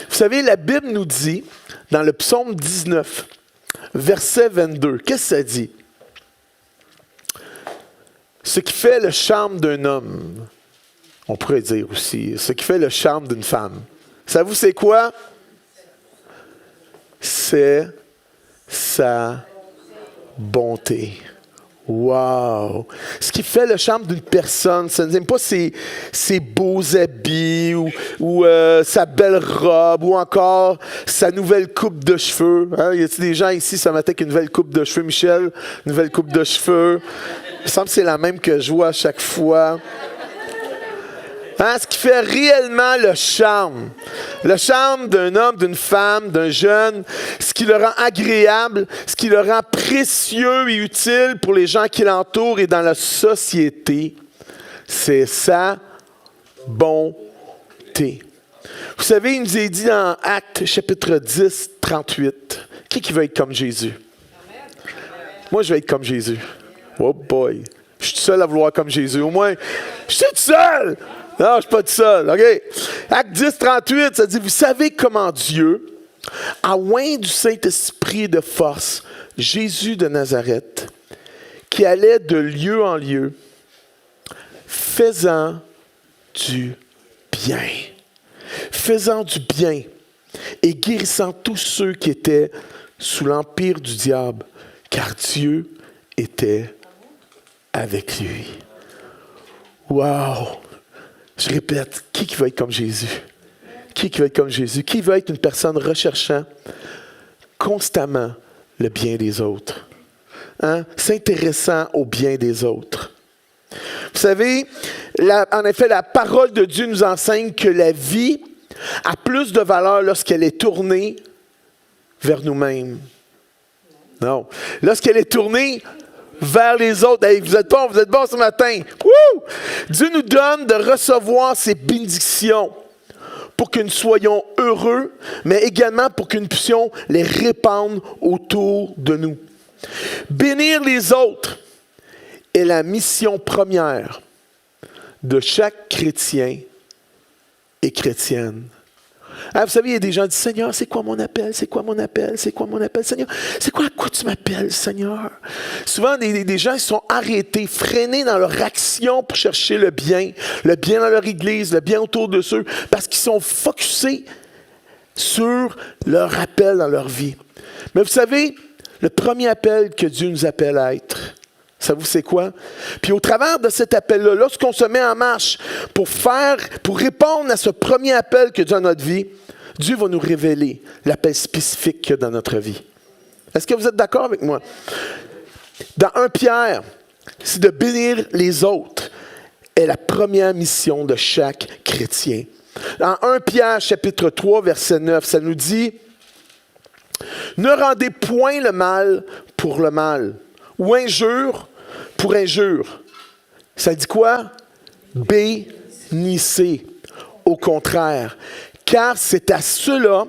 Vous savez, la Bible nous dit, dans le psaume 19, verset 22, qu'est-ce que ça dit? Ce qui fait le charme d'un homme, on pourrait dire aussi, ce qui fait le charme d'une femme. Savez-vous c'est quoi? C'est sa bonté. Wow! Ce qui fait le charme d'une personne, ce n'est pas ses beaux habits ou sa belle robe ou encore sa nouvelle coupe de cheveux. Hein? Y a-t-il des gens ici ce matin qui ont une nouvelle coupe de cheveux, Michel? Une nouvelle coupe de cheveux. Il me semble que c'est la même que je vois à chaque fois. Hein, ce qui fait réellement le charme d'un homme, d'une femme, d'un jeune, ce qui le rend agréable, ce qui le rend précieux et utile pour les gens qui l'entourent et dans la société, c'est sa bonté. Vous savez, il nous est dit dans Actes chapitre 10, 38, qui veut être comme Jésus? Moi, je vais être comme Jésus. Oh boy! Je suis tout seul à vouloir comme Jésus. Au moins, je suis tout seul! Non, je ne suis pas tout seul. OK? Acte 10, 38, ça dit, vous savez comment Dieu, à oint du Saint-Esprit et de force, Jésus de Nazareth, qui allait de lieu en lieu, faisant du bien et guérissant tous ceux qui étaient sous l'empire du diable, car Dieu était avec lui. Wow! Je répète, qui veut être comme Jésus? Qui veut être comme Jésus? Qui veut être une personne recherchant constamment le bien des autres? Hein? S'intéressant au bien des autres. Vous savez, en effet, la parole de Dieu nous enseigne que la vie a plus de valeur lorsqu'elle est tournée vers nous-mêmes. Non. Lorsqu'elle est tournée vers les autres. Hey, vous êtes bons ce matin. Woo! Dieu nous donne de recevoir ces bénédictions pour que nous soyons heureux, mais également pour que nous puissions les répandre autour de nous. Bénir les autres est la mission première de chaque chrétien et chrétienne. Ah, vous savez, il y a des gens qui disent, Seigneur, c'est quoi mon appel? C'est quoi mon appel? C'est quoi mon appel, Seigneur? C'est quoi, à quoi tu m'appelles, Seigneur? Souvent, des gens ils sont arrêtés, freinés dans leur action pour chercher le bien dans leur église, le bien autour de eux, parce qu'ils sont focusés sur leur appel dans leur vie. Mais vous savez, le premier appel que Dieu nous appelle à être, Savez-vous c'est quoi? Puis au travers de cet appel-là, lorsqu'on se met en marche pour répondre à ce premier appel que Dieu a dans notre vie, Dieu va nous révéler l'appel spécifique qu'il y a dans notre vie. Est-ce que vous êtes d'accord avec moi? Dans 1 Pierre, c'est de bénir les autres est la première mission de chaque chrétien. Dans 1 Pierre, chapitre 3, verset 9, ça nous dit « Ne rendez point le mal pour le mal, ou injure pour injure. » Ça dit quoi? Bénissez. Au contraire, car c'est à cela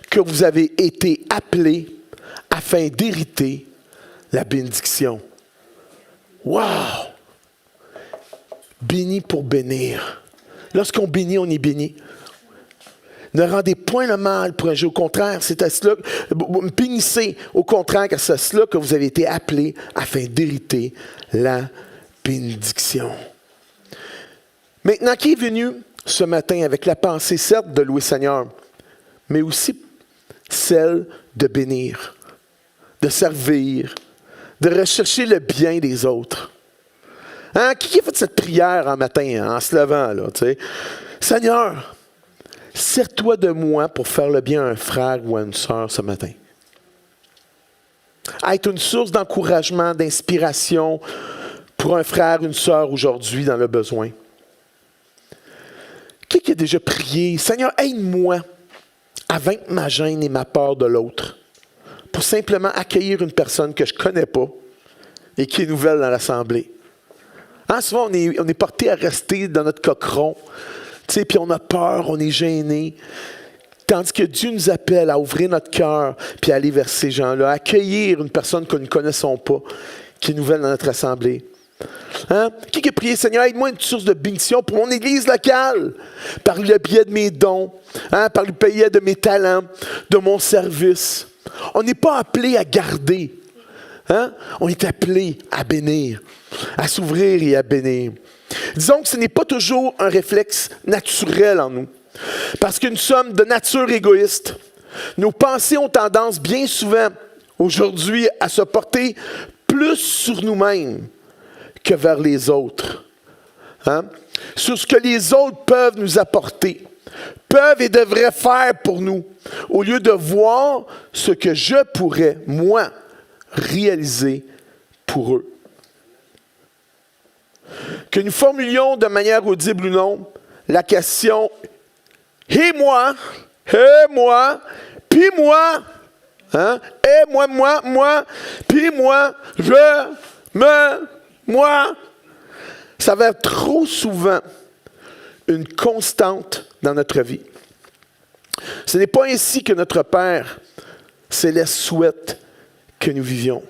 que vous avez été appelés afin d'hériter la bénédiction. Wow! Béni pour bénir. Lorsqu'on bénit, on est béni. Ne rendez point le mal pour injure. Au contraire, c'est à cela, bénissez. Au contraire, car c'est à cela que vous avez été appelés afin d'hériter la bénédiction. Maintenant, qui est venu ce matin avec la pensée, certes, de louer Seigneur, mais aussi celle de bénir, de servir, de rechercher le bien des autres. Hein? Qui a fait cette prière en matin, en se levant, là, tu sais? Seigneur, sers-toi de moi pour faire le bien à un frère ou à une sœur ce matin. Être une source d'encouragement, d'inspiration pour un frère, une sœur aujourd'hui dans le besoin. Qui a déjà prié? Seigneur, aide-moi à vaincre ma gêne et ma peur de l'autre pour simplement accueillir une personne que je ne connais pas et qui est nouvelle dans l'assemblée. Hein, souvent, on est porté à rester dans notre coqueron, puis on a peur, on est gêné. Tandis que Dieu nous appelle à ouvrir notre cœur puis à aller vers ces gens-là, à accueillir une personne que nous ne connaissons pas, qui est nouvelle dans notre assemblée. Hein? Qui a prié, Seigneur, aide-moi une source de bénédiction pour mon église locale, par le biais de mes dons, hein? Par le biais de mes talents, de mon service. On n'est pas appelé à garder. Hein? On est appelé à bénir, à s'ouvrir et à bénir. Disons que ce n'est pas toujours un réflexe naturel en nous, parce que nous sommes de nature égoïste. Nos pensées ont tendance bien souvent, aujourd'hui, à se porter plus sur nous-mêmes que vers les autres. Hein? Sur ce que les autres peuvent nous apporter, peuvent et devraient faire pour nous, au lieu de voir ce que je pourrais, moi, réaliser pour eux. Que nous formulions de manière audible ou non la question « Et moi, puis moi, hein? Et moi, puis moi, moi. » Ça va être trop souvent une constante dans notre vie. Ce n'est pas ainsi que notre Père céleste souhaite que nous vivions.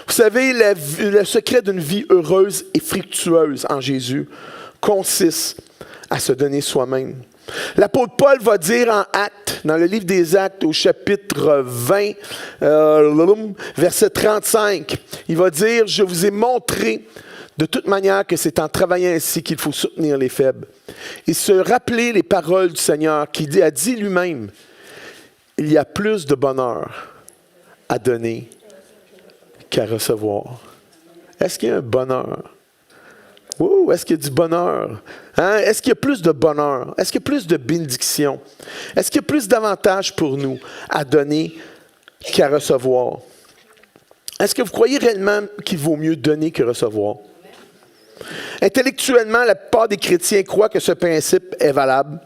Vous savez, le secret d'une vie heureuse et fructueuse en Jésus consiste à se donner soi-même. L'apôtre Paul va dire en Actes, dans le livre des Actes, au chapitre 20, verset 35, il va dire « Je vous ai montré de toute manière que c'est en travaillant ainsi qu'il faut soutenir les faibles. » Et se rappeler les paroles du Seigneur qui a dit lui-même « Il y a plus de bonheur à donner qu'à recevoir. » Est-ce qu'il y a un bonheur? Ouh, est-ce qu'il y a du bonheur? Hein? Est-ce qu'il y a plus de bonheur? Est-ce qu'il y a plus de bénédiction? Est-ce qu'il y a plus d'avantages pour nous à donner qu'à recevoir? Est-ce que vous croyez réellement qu'il vaut mieux donner que recevoir? Intellectuellement, la plupart des chrétiens croient que ce principe est valable,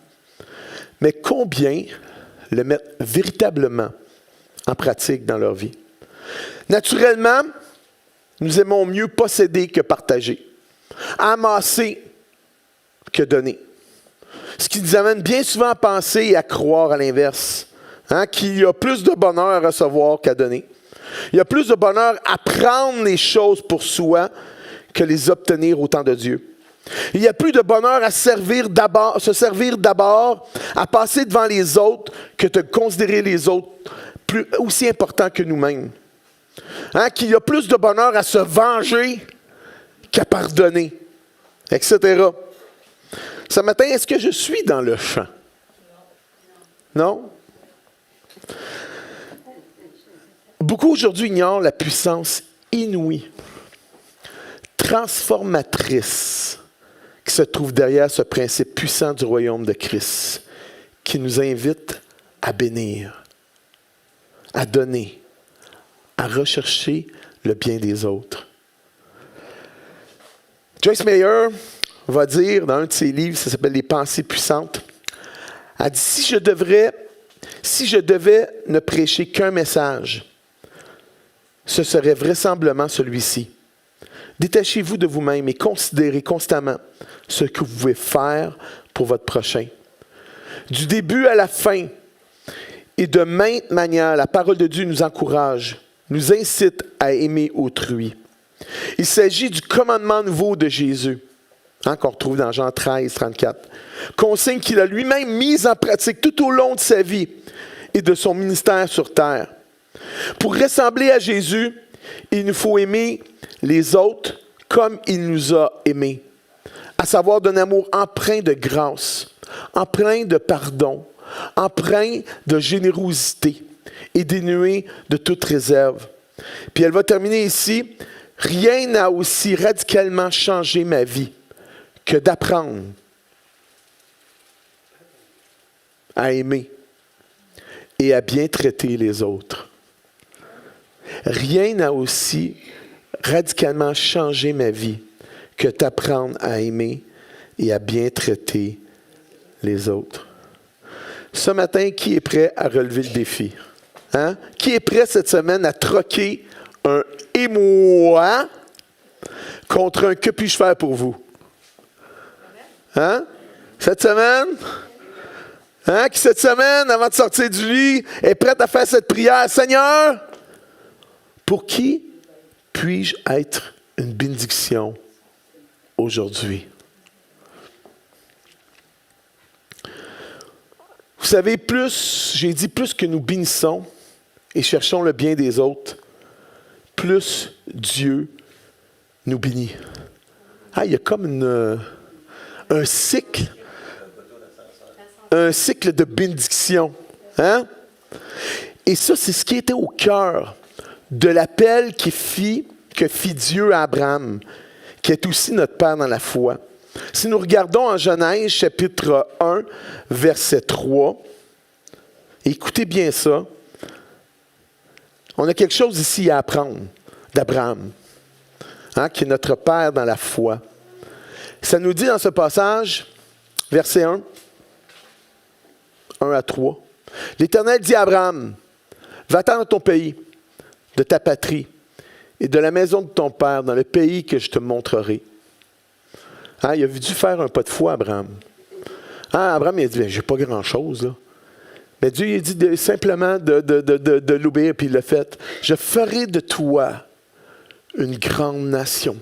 mais combien le mettent véritablement en pratique dans leur vie? Naturellement, nous aimons mieux posséder que partager, amasser que donner. Ce qui nous amène bien souvent à penser et à croire à l'inverse, hein, qu'il y a plus de bonheur à recevoir qu'à donner. Il y a plus de bonheur à prendre les choses pour soi que les obtenir au temps de Dieu. Il y a plus de bonheur à se servir d'abord, à passer devant les autres, que de considérer les autres aussi importants que nous-mêmes. Hein, qu'il y a plus de bonheur à se venger qu'à pardonner, etc. Ce matin, est-ce que je suis dans le champ? Non? Beaucoup aujourd'hui ignorent la puissance inouïe transformatrice qui se trouve derrière ce principe puissant du royaume de Christ, qui nous invite à bénir, à donner, à rechercher le bien des autres. Joyce Meyer va dire dans un de ses livres, ça s'appelle « Les pensées puissantes », elle dit « Si je devais ne prêcher qu'un message, ce serait vraisemblablement celui-ci. Détachez-vous de vous-même et considérez constamment ce que vous pouvez faire pour votre prochain. Du début à la fin, et de maintes manières, la parole de Dieu nous encourage, nous incite à aimer autrui. Il s'agit du commandement nouveau de Jésus, qu'on retrouve dans Jean 13, 34, consigne qu'il a lui-même mise en pratique tout au long de sa vie et de son ministère sur terre. Pour ressembler à Jésus, il nous faut aimer les autres comme il nous a aimés, à savoir d'un amour empreint de grâce, empreint de pardon, empreint de générosité et dénué de toute réserve. Puis elle va terminer ici, « Rien n'a aussi radicalement changé ma vie que d'apprendre à aimer et à bien traiter les autres. » Rien n'a aussi radicalement changé ma vie que d'apprendre à aimer et à bien traiter les autres. Ce matin, qui est prêt à relever le défi? Hein? Qui est prêt cette semaine à troquer un « et moi » contre un « que puis-je faire pour vous » ? Hein? Cette semaine? Hein? Qui cette semaine, avant de sortir du lit, est prête à faire cette prière? « Seigneur, pour qui puis-je être une bénédiction aujourd'hui? » Vous savez, j'ai dit plus que nous bénissons et cherchons le bien des autres, plus Dieu nous bénit. Il y a comme un cycle de bénédiction. Hein? Et ça, c'est ce qui était au cœur de l'appel que fit Dieu à Abraham, qui est aussi notre Père dans la foi. Si nous regardons en Genèse, chapitre 1, verset 3, écoutez bien ça, on a quelque chose ici à apprendre d'Abraham, qui est notre Père dans la foi. Ça nous dit dans ce passage, verset 1 à 3, « L'Éternel dit à Abraham, va-t'en dans ton pays, de ta patrie, et de la maison de ton père, dans le pays que je te montrerai. » Il a dû faire un pas de foi, Abraham. Abraham, il a dit, j'ai pas grand-chose, là. Mais Dieu, il a dit simplement de l'obéir, puis il l'a fait. « Je ferai de toi une grande nation,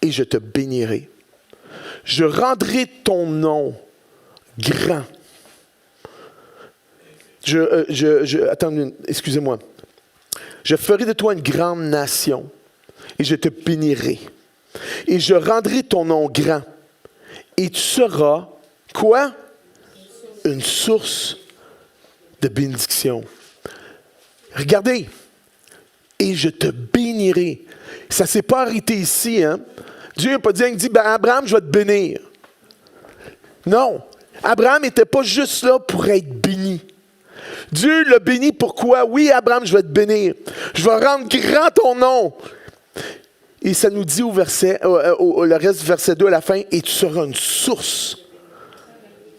et je te bénirai. Je rendrai ton nom grand. » Attendez, excusez-moi. « Je ferai de toi une grande nation, et je te bénirai. Et je rendrai ton nom grand. Et tu seras, quoi? Une source de bénédiction. » Regardez. Et je te bénirai. Ça ne s'est pas arrêté ici. Hein? Dieu n'a pas dit, Abraham, je vais te bénir. Non. Abraham n'était pas juste là pour être béni. Dieu l'a béni pourquoi? Oui, Abraham, je vais te bénir. Je vais rendre grand ton nom. Et ça nous dit le reste du verset 2 à la fin, et tu seras une source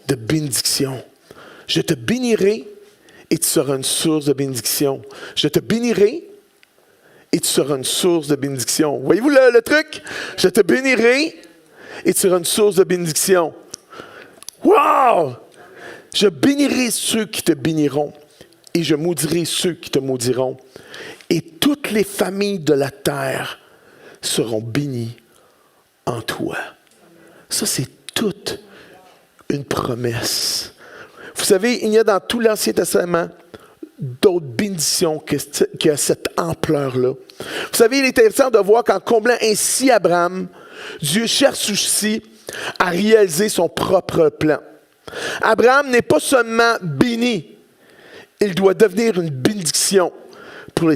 de bénédiction. Je te bénirai et tu seras une source de bénédiction. Je te bénirai et tu seras une source de bénédiction. Voyez-vous le truc? Je te bénirai et tu seras une source de bénédiction. Wow! Je bénirai ceux qui te béniront et je maudirai ceux qui te maudiront. Et toutes les familles de la terre seront bénies en toi. Ça, c'est toute une promesse. Vous savez, il y a dans tout l'Ancien Testament d'autres bénédictions qui ont cette ampleur-là. Vous savez, il est intéressant de voir qu'en comblant ainsi Abraham, Dieu cherche aussi à réaliser son propre plan. Abraham n'est pas seulement béni, il doit devenir une bénédiction pour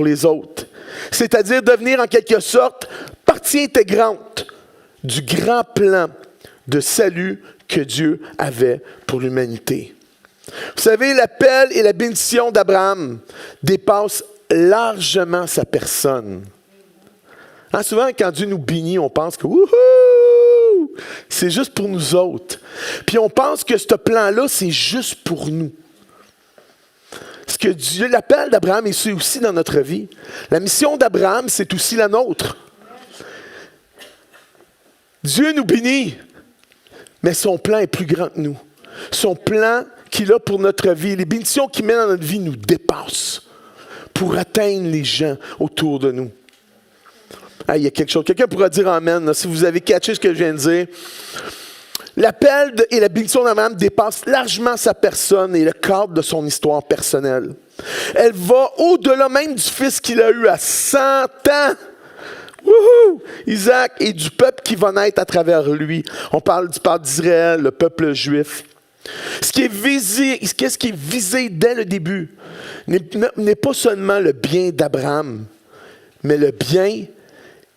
les autres. C'est-à-dire devenir en quelque sorte partie intégrante du grand plan de salut que Dieu avait pour l'humanité. Vous savez, l'appel et la bénédiction d'Abraham dépassent largement sa personne. Hein, souvent, quand Dieu nous bénit, on pense que wouhou, c'est juste pour nous autres. Puis on pense que ce plan-là, c'est juste pour nous. Ce que Dieu, l'appel d'Abraham est aussi dans notre vie. La mission d'Abraham, c'est aussi la nôtre. Dieu nous bénit, mais son plan est plus grand que nous. Son plan qu'il a pour notre vie, les bénédictions qu'il met dans notre vie nous dépassent pour atteindre les gens autour de nous. Ah, il y a quelque chose. Quelqu'un pourra dire amen, là, si vous avez catché ce que je viens de dire. L'appel et la bénédiction d'Abraham dépassent largement sa personne et le cadre de son histoire personnelle. Elle va au-delà même du fils qu'il a eu à 100 ans. Wouhou! Isaac, et du peuple qui va naître à travers lui. On parle du peuple d'Israël, le peuple juif. Ce qui est visé dès le début n'est pas seulement le bien d'Abraham, mais le bien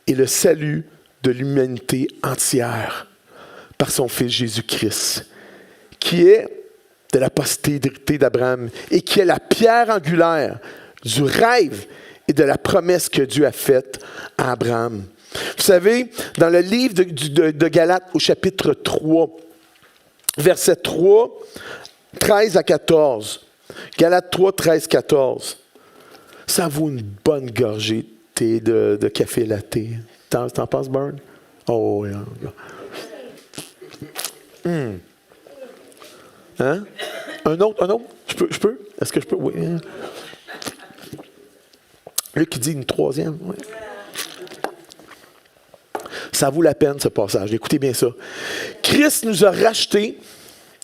et le salut de l'humanité entière par son Fils Jésus-Christ, qui est de la postérité d'Abraham et qui est la pierre angulaire du rêve et de la promesse que Dieu a faite à Abraham. Vous savez, dans le livre de Galates au chapitre 3, verset 3, 13 à 14. Galates 3, 13, 14. Ça vaut une bonne gorgée de café latte. T'en penses, Burn? Oh, yeah. Hein? Un autre? Je peux? Est-ce que je peux? Oui. Lui qui dit une troisième. Oui. Ça vaut la peine, ce passage. Écoutez bien ça. Christ nous a rachetés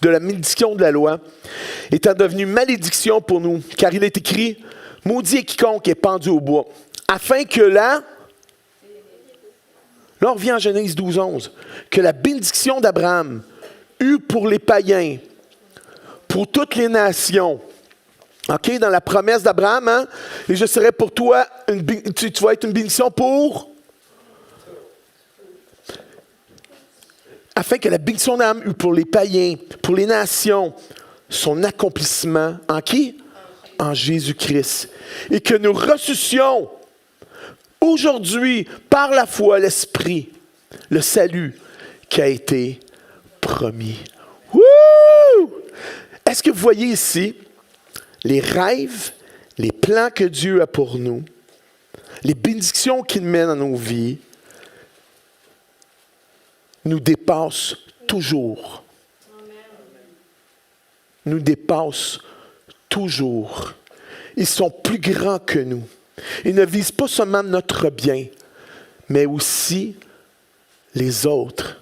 de la malédiction de la loi, étant devenu malédiction pour nous, car il est écrit, « Maudit est quiconque est pendu au bois », afin que là, on revient en Genèse 12, 11, que la bénédiction d'Abraham eut pour les païens, pour toutes les nations. OK, dans la promesse d'Abraham, hein? Et je serai pour toi, tu vas être une bénédiction pour... Afin que la bénédiction d'Abraham eût pour les païens, pour les nations, son accomplissement en qui? En Jésus-Christ. Et que nous ressuscions aujourd'hui, par la foi, l'Esprit, le salut qui a été promis. Wouh! Est-ce que vous voyez ici les rêves, les plans que Dieu a pour nous, les bénédictions qu'il met dans nos vies, nous dépassent toujours. Nous dépassent toujours. Ils sont plus grands que nous. Ils ne visent pas seulement notre bien, mais aussi les autres.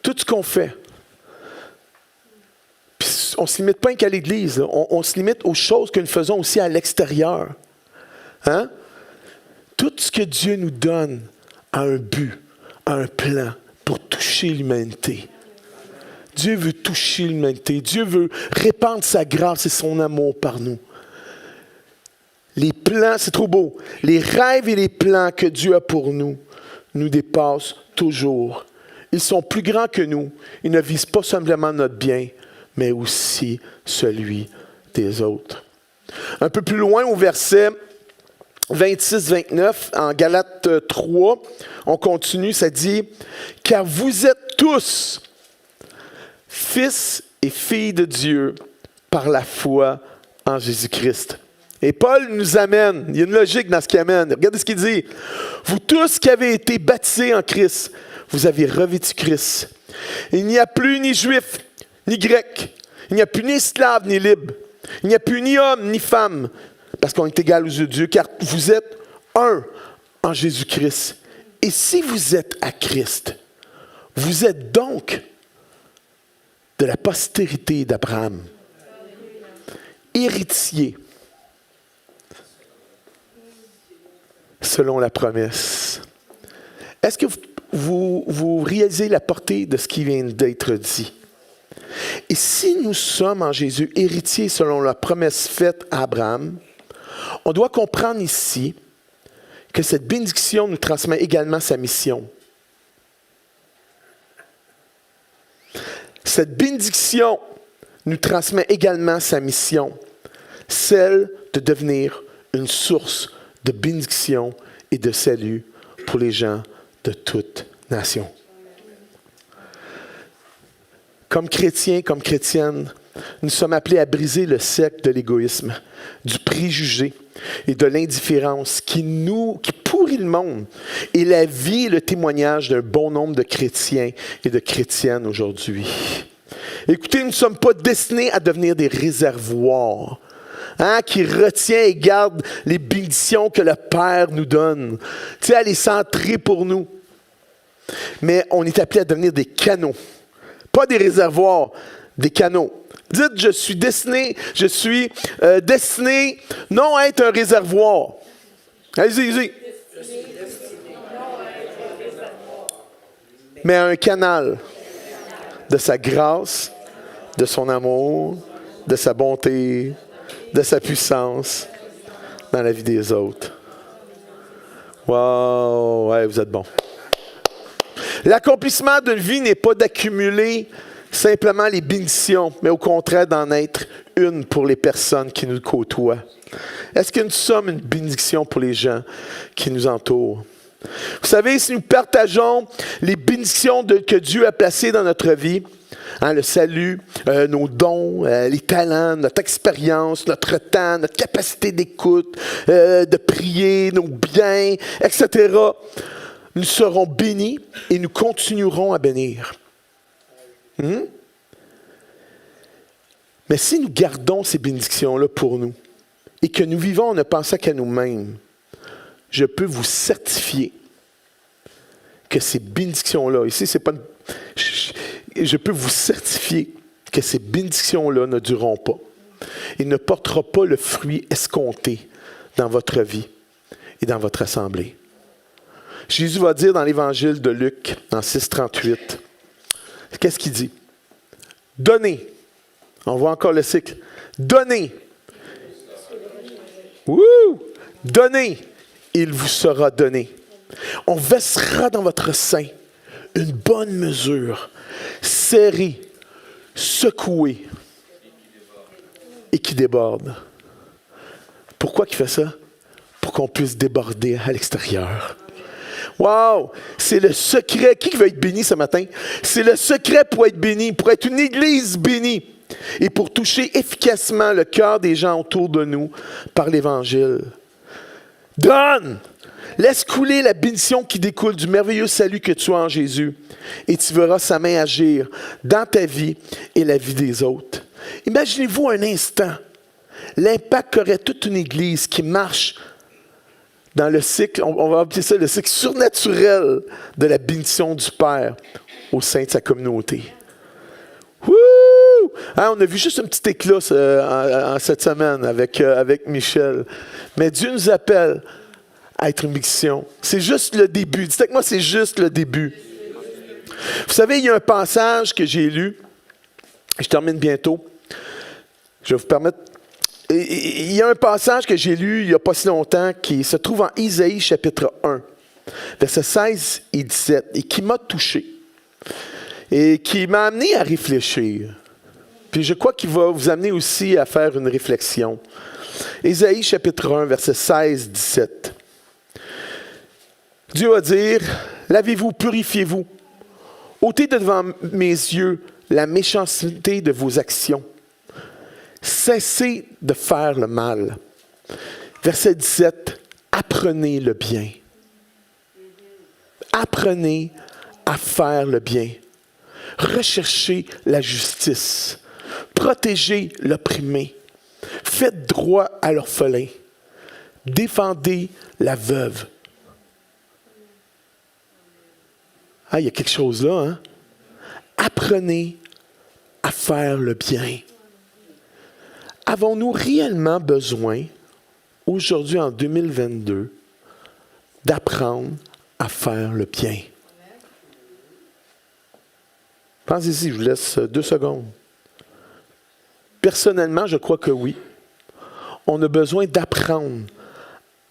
Tout ce qu'on fait, puis on ne se limite pas qu'à l'Église, on se limite aux choses que nous faisons aussi à l'extérieur. Hein? Tout ce que Dieu nous donne a un but, a un plan pour toucher l'humanité. Dieu veut toucher l'humanité. Dieu veut répandre sa grâce et son amour par nous. Les plans, c'est trop beau. Les rêves et les plans que Dieu a pour nous nous dépassent toujours. Ils sont plus grands que nous. Ils ne visent pas simplement notre bien, mais aussi celui des autres. Un peu plus loin, au verset 26-29, en Galates 3, on continue, ça dit « Car vous êtes tous fils et filles de Dieu par la foi en Jésus-Christ. » Et Paul nous amène, il y a une logique dans ce qu'il amène. Regardez ce qu'il dit. « Vous tous qui avez été baptisés en Christ, vous avez revêtu Christ. Il n'y a plus ni juif, ni grec. Il n'y a plus ni esclave, ni libre. Il n'y a plus ni homme, ni femme. Parce qu'on est égal aux yeux de Dieu, car vous êtes un en Jésus-Christ. Et si vous êtes à Christ, vous êtes donc de la postérité d'Abraham, héritier selon la promesse. Est-ce que vous réalisez la portée de ce qui vient d'être dit? Et si nous sommes en Jésus héritiers selon la promesse faite à Abraham, on doit comprendre ici que cette bénédiction nous transmet également sa mission. Cette bénédiction nous transmet également sa mission, celle de devenir une source de bénédiction et de salut pour les gens de toute nation. Comme chrétiens, comme chrétiennes, nous sommes appelés à briser le cercle de l'égoïsme, du préjugé et de l'indifférence qui pourrit le monde et la vie et le témoignage d'un bon nombre de chrétiens et de chrétiennes aujourd'hui. Écoutez, nous ne sommes pas destinés à devenir des réservoirs qui retient et garde les bénédictions que le Père nous donne, à les centrer pour nous. Mais on est appelé à devenir des canaux, pas des réservoirs, des canaux. Dites, je suis destiné non à être un réservoir. Allez-y. Mais un canal de sa grâce, de son amour, de sa bonté, de sa puissance dans la vie des autres. Wow, ouais, vous êtes bons. L'accomplissement d'une vie n'est pas d'accumuler simplement les bénédictions, mais au contraire d'en être une pour les personnes qui nous côtoient. Est-ce que nous sommes une bénédiction pour les gens qui nous entourent? Vous savez, si nous partageons les bénédictions que Dieu a placées dans notre vie, le salut, nos dons, les talents, notre expérience, notre temps, notre capacité d'écoute, de prier, nos biens, etc., nous serons bénis et nous continuerons à bénir. Mais si nous gardons ces bénédictions-là pour nous et que nous vivons en ne pensant qu'à nous-mêmes, je peux vous certifier que ces bénédictions-là, ici, c'est pas je peux vous certifier que ces bénédictions-là ne dureront pas et ne porteront pas le fruit escompté dans votre vie et dans votre assemblée. Jésus va dire dans l'Évangile de Luc, en 6,38, qu'est-ce qu'il dit? Donnez. On voit encore le cycle. Donnez. Donnez. Il vous sera donné. On versera dans votre sein une bonne mesure, serrée, secouée et qui déborde. Pourquoi il fait ça? Pour qu'on puisse déborder à l'extérieur. Wow! C'est le secret. Qui veut être béni ce matin? C'est le secret pour être béni, pour être une église bénie et pour toucher efficacement le cœur des gens autour de nous par l'Évangile. Donne! Laisse couler la bénédiction qui découle du merveilleux salut que tu as en Jésus et tu verras sa main agir dans ta vie et la vie des autres. Imaginez-vous un instant l'impact qu'aurait toute une église qui marche dans le cycle, on va appeler ça le cycle surnaturel de la bénédiction du Père au sein de sa communauté. On a vu juste un petit éclat en cette semaine avec Michel. Mais Dieu nous appelle à être une bénédiction. C'est juste le début. Dites avec moi, c'est juste le début. Vous savez, il y a un passage que j'ai lu. Je termine bientôt. Je vais vous permettre. Il y a un passage que j'ai lu il n'y a pas si longtemps qui se trouve en Isaïe chapitre 1, versets 16 et 17, et qui m'a touché et qui m'a amené à réfléchir. Puis je crois qu'il va vous amener aussi à faire une réflexion. Isaïe chapitre 1, versets 16 et 17. Dieu va dire, « Lavez-vous, purifiez-vous. ôtez de devant mes yeux la méchanceté de vos actions. Cessez de faire le mal. » Verset 17, « Apprenez le bien. » Apprenez à faire le bien. Recherchez la justice. Protégez l'opprimé. Faites droit à l'orphelin. Défendez la veuve. Ah, il y a quelque chose là, hein? Apprenez à faire le bien. Avons-nous réellement besoin, aujourd'hui en 2022, d'apprendre à faire le bien? Pensez-y, je vous laisse 2 secondes. Personnellement, je crois que oui. On a besoin d'apprendre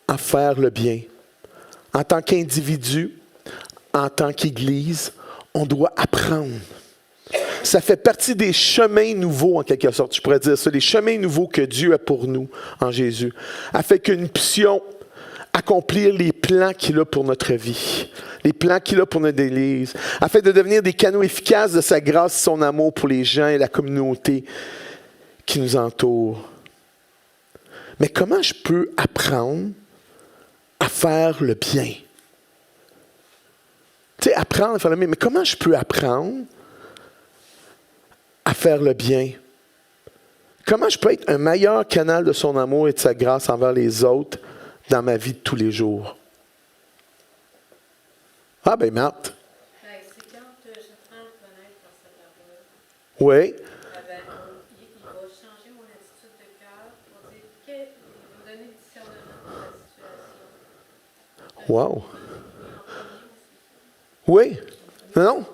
à faire le bien. En tant qu'individu, en tant qu'Église, on doit apprendre. Ça fait partie des chemins nouveaux, en quelque sorte, je pourrais dire ça, les chemins nouveaux que Dieu a pour nous en Jésus, afin que nous puissions accomplir les plans qu'il a pour notre vie, les plans qu'il a pour notre Église, afin de devenir des canaux efficaces de sa grâce et son amour pour les gens et la communauté qui nous entoure. Mais comment je peux apprendre à faire le bien? Tu sais, apprendre à faire le bien, mais comment je peux apprendre à faire le bien? Comment je peux être un meilleur canal de son amour et de sa grâce envers les autres dans ma vie de tous les jours? Ah ben Marthe. C'est quand j'apprends à le connaître par sa parole. Oui. Il va changer mon attitude de cœur. Il va me donner le discernement de la situation. Wow. Oui. Non?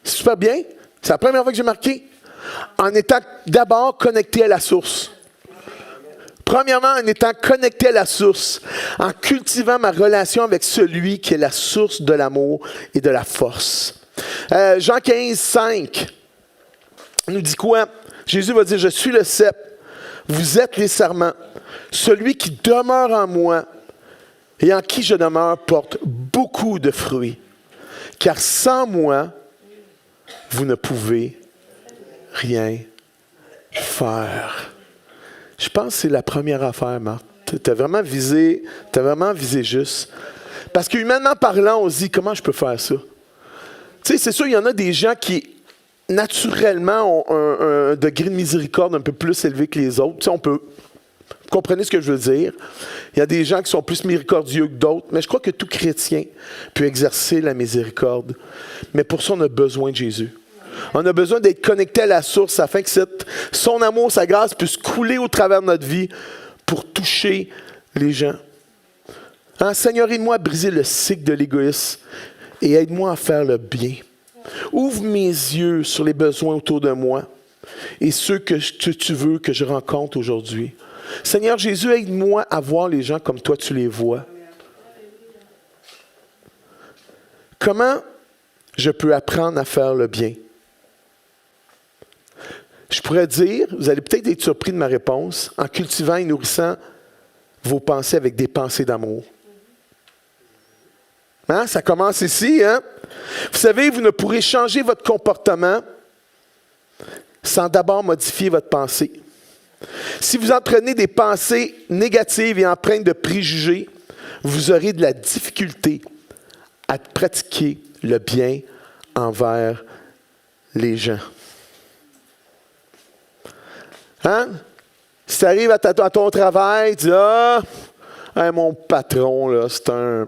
C'est super bien. C'est la première fois que j'ai marqué. En étant d'abord connecté à la source. Premièrement, en étant connecté à la source, en cultivant ma relation avec celui qui est la source de l'amour et de la force. Jean 15, 5 nous dit quoi? Jésus va dire, je suis le cep, vous êtes les sarments. Celui qui demeure en moi et en qui je demeure porte beaucoup de fruits. Car sans moi, vous ne pouvez rien faire. Je pense que c'est la première affaire, Marthe. Tu as vraiment visé juste. Parce qu'humainement parlant, on se dit, comment je peux faire ça? Tu sais, c'est sûr, il y en a des gens qui, naturellement, ont un degré de miséricorde un peu plus élevé que les autres. Tu sais, vous comprenez ce que je veux dire? Il y a des gens qui sont plus miséricordieux que d'autres, mais je crois que tout chrétien peut exercer la miséricorde. Mais pour ça, on a besoin de Jésus. On a besoin d'être connecté à la source afin que son amour, sa grâce puisse couler au travers de notre vie pour toucher les gens. Hein, Seigneur, aide-moi à briser le cycle de l'égoïsme et aide-moi à faire le bien. Ouvre mes yeux sur les besoins autour de moi et ceux que tu veux que je rencontre aujourd'hui. Seigneur Jésus, aide-moi à voir les gens comme toi tu les vois. Comment je peux apprendre à faire le bien? Je pourrais dire, vous allez peut-être être surpris de ma réponse, en cultivant et nourrissant vos pensées avec des pensées d'amour. Hein? Ça commence ici, hein? Vous savez, vous ne pourrez changer votre comportement sans d'abord modifier votre pensée. Si vous entraînez des pensées négatives et empreintes de préjugés, vous aurez de la difficulté à pratiquer le bien envers les gens. Hein? Si tu arrives à ton travail, tu dis, hey, mon patron, là, c'est un...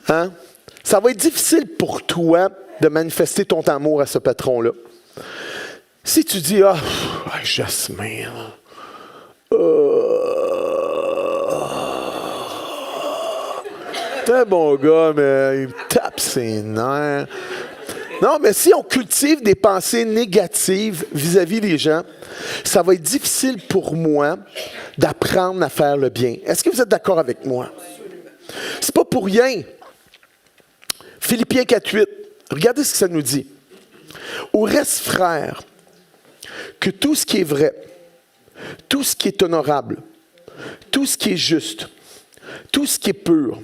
Hein? Ça va être difficile pour toi de manifester ton amour à ce patron-là. Si tu dis, Jasmin, t'es un bon gars, mais il me tape ses nerfs. Non, mais si on cultive des pensées négatives vis-à-vis des gens, ça va être difficile pour moi d'apprendre à faire le bien. Est-ce que vous êtes d'accord avec moi? C'est pas pour rien. Philippiens 4.8, regardez ce que ça nous dit. Au reste, frères, que tout ce qui est vrai, tout ce qui est honorable, tout ce qui est juste, tout ce qui est pur,